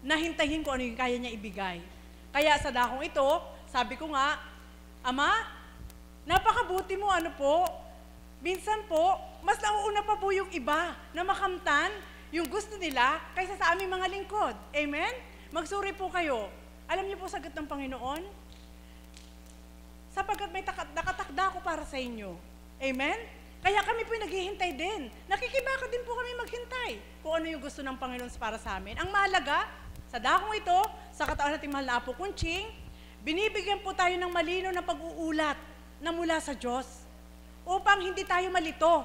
na hintayin kung ano yung kaya niya ibigay. Kaya sa dakong ito, sabi ko nga, Ama, Napakabuti mo, ano po? Minsan po, mas nauuna pa po yung iba na makamtan yung gusto nila kaysa sa aming mga lingkod. Amen? Magsuri po kayo. Alam niyo po sagot ng Panginoon? Sapagkat may nakatakda ko para sa inyo. Amen? Kaya kami po naghihintay din. Nakikibaka din po kami maghintay kung ano yung gusto ng Panginoon para sa amin. Ang mahalaga, sa dakong ito, sa katawan nating mahal na Apo Kunching, binibigyan po tayo ng malinaw na pag-uulat na mula sa Diyos upang hindi tayo malito,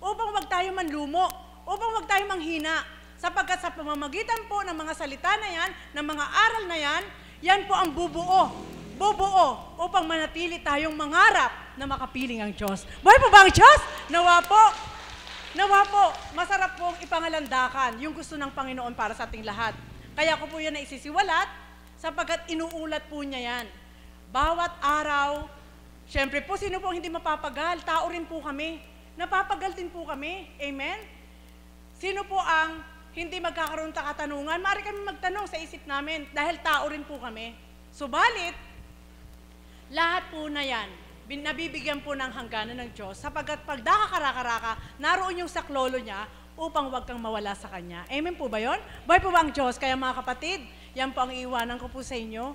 upang wag tayo manlumo, upang wag tayo manghina. Sapagkat sa pamamagitan po ng mga salita na yan, ng mga aral na yan, yan po ang bubuo upang manatili tayong mangarap na makapiling ang Diyos. Buhay po ba ang Diyos? Nawa po, masarap pong ipangalandakan yung gusto ng Panginoon para sa ating lahat. Kaya ko po yan na isisiwalat, sapagkat inuulat po niya yan. Bawat araw, syempre po, sino po hindi mapapagal? Tao rin po kami. Napapagal din po kami. Amen? Sino po ang hindi magkakaroon ng katanungan? Maaari kami magtanong sa isip namin dahil tao rin po kami. Subalit, lahat po na yan, nabibigyan po ng hangganan ng Diyos sapagkat pag dakakaraka-raka, naroon yung saklolo niya upang wag kang mawala sa Kanya. Amen po ba yun? Buhay po ba ang Diyos? Kaya mga kapatid, yan po ang iiwanan ko po sa inyo.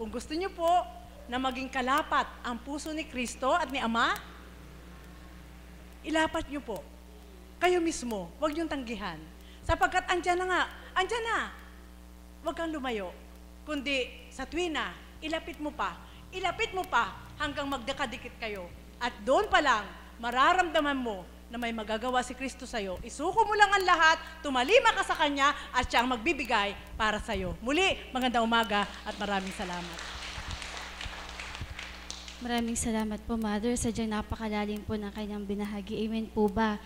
Kung gusto niyo po na maging kalapat ang puso ni Kristo at ni Ama, ilapat niyo po. Kayo mismo, wag niyong tanggihan. Sapagkat andyan na nga, andyan na. Wag kang lumayo. Kundi sa tuwina, ilapit mo pa hanggang magdakadikit kayo. At doon pa lang, mararamdaman mo na may magagawa si Kristo sa'yo. Isuko mo lang ang lahat, tumalima ka sa Kanya, at siya ang magbibigay para sa'yo. Muli, magandang umaga at maraming salamat. Maraming salamat po, Mother. Sadyang napakalalim po ng kanyang binahagi. Amen po ba?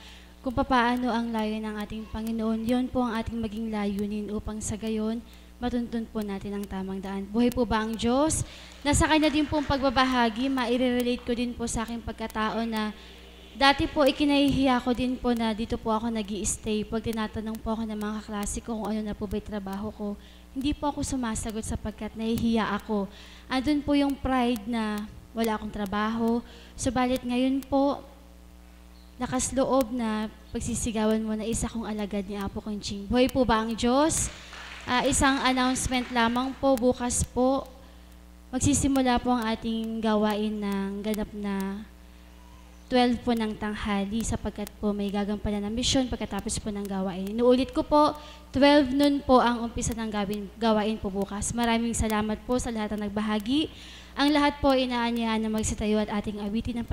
Kung papaano ang layunin ng ating Panginoon, yon po ang ating maging layunin upang sa gayon, matuntun po natin ang tamang daan. Buhay po ba ang Diyos? Nasa kanya din pong pagbabahagi, maire-relate ko din po sa aking pagkatao na dati po ikinahihiya ko din po na dito po ako nag-i-stay. Pag tinatanong po ako ng mga kaklase ko kung ano na po ba'y trabaho ko, hindi po ako sumasagot sapagkat nahihiya ako. Andun po yung pride na wala akong trabaho. Subalit ngayon po, lakas loob na pagsisigawan mo na isa kong alagad ni Apo Kunching. Buhay po ba ang Diyos? Isang announcement lamang po, bukas po, magsisimula po ang ating gawain ng ganap na 12 po ng tanghali sapagkat po may gagampanan ng misyon pagkatapos po ng gawain. Inuulit ko po, 12 noon po ang umpisa ng gawain po bukas. Maraming salamat po sa lahat ng nagbahagi. Ang lahat po inaanyahan na magsitayo at ating awitin ng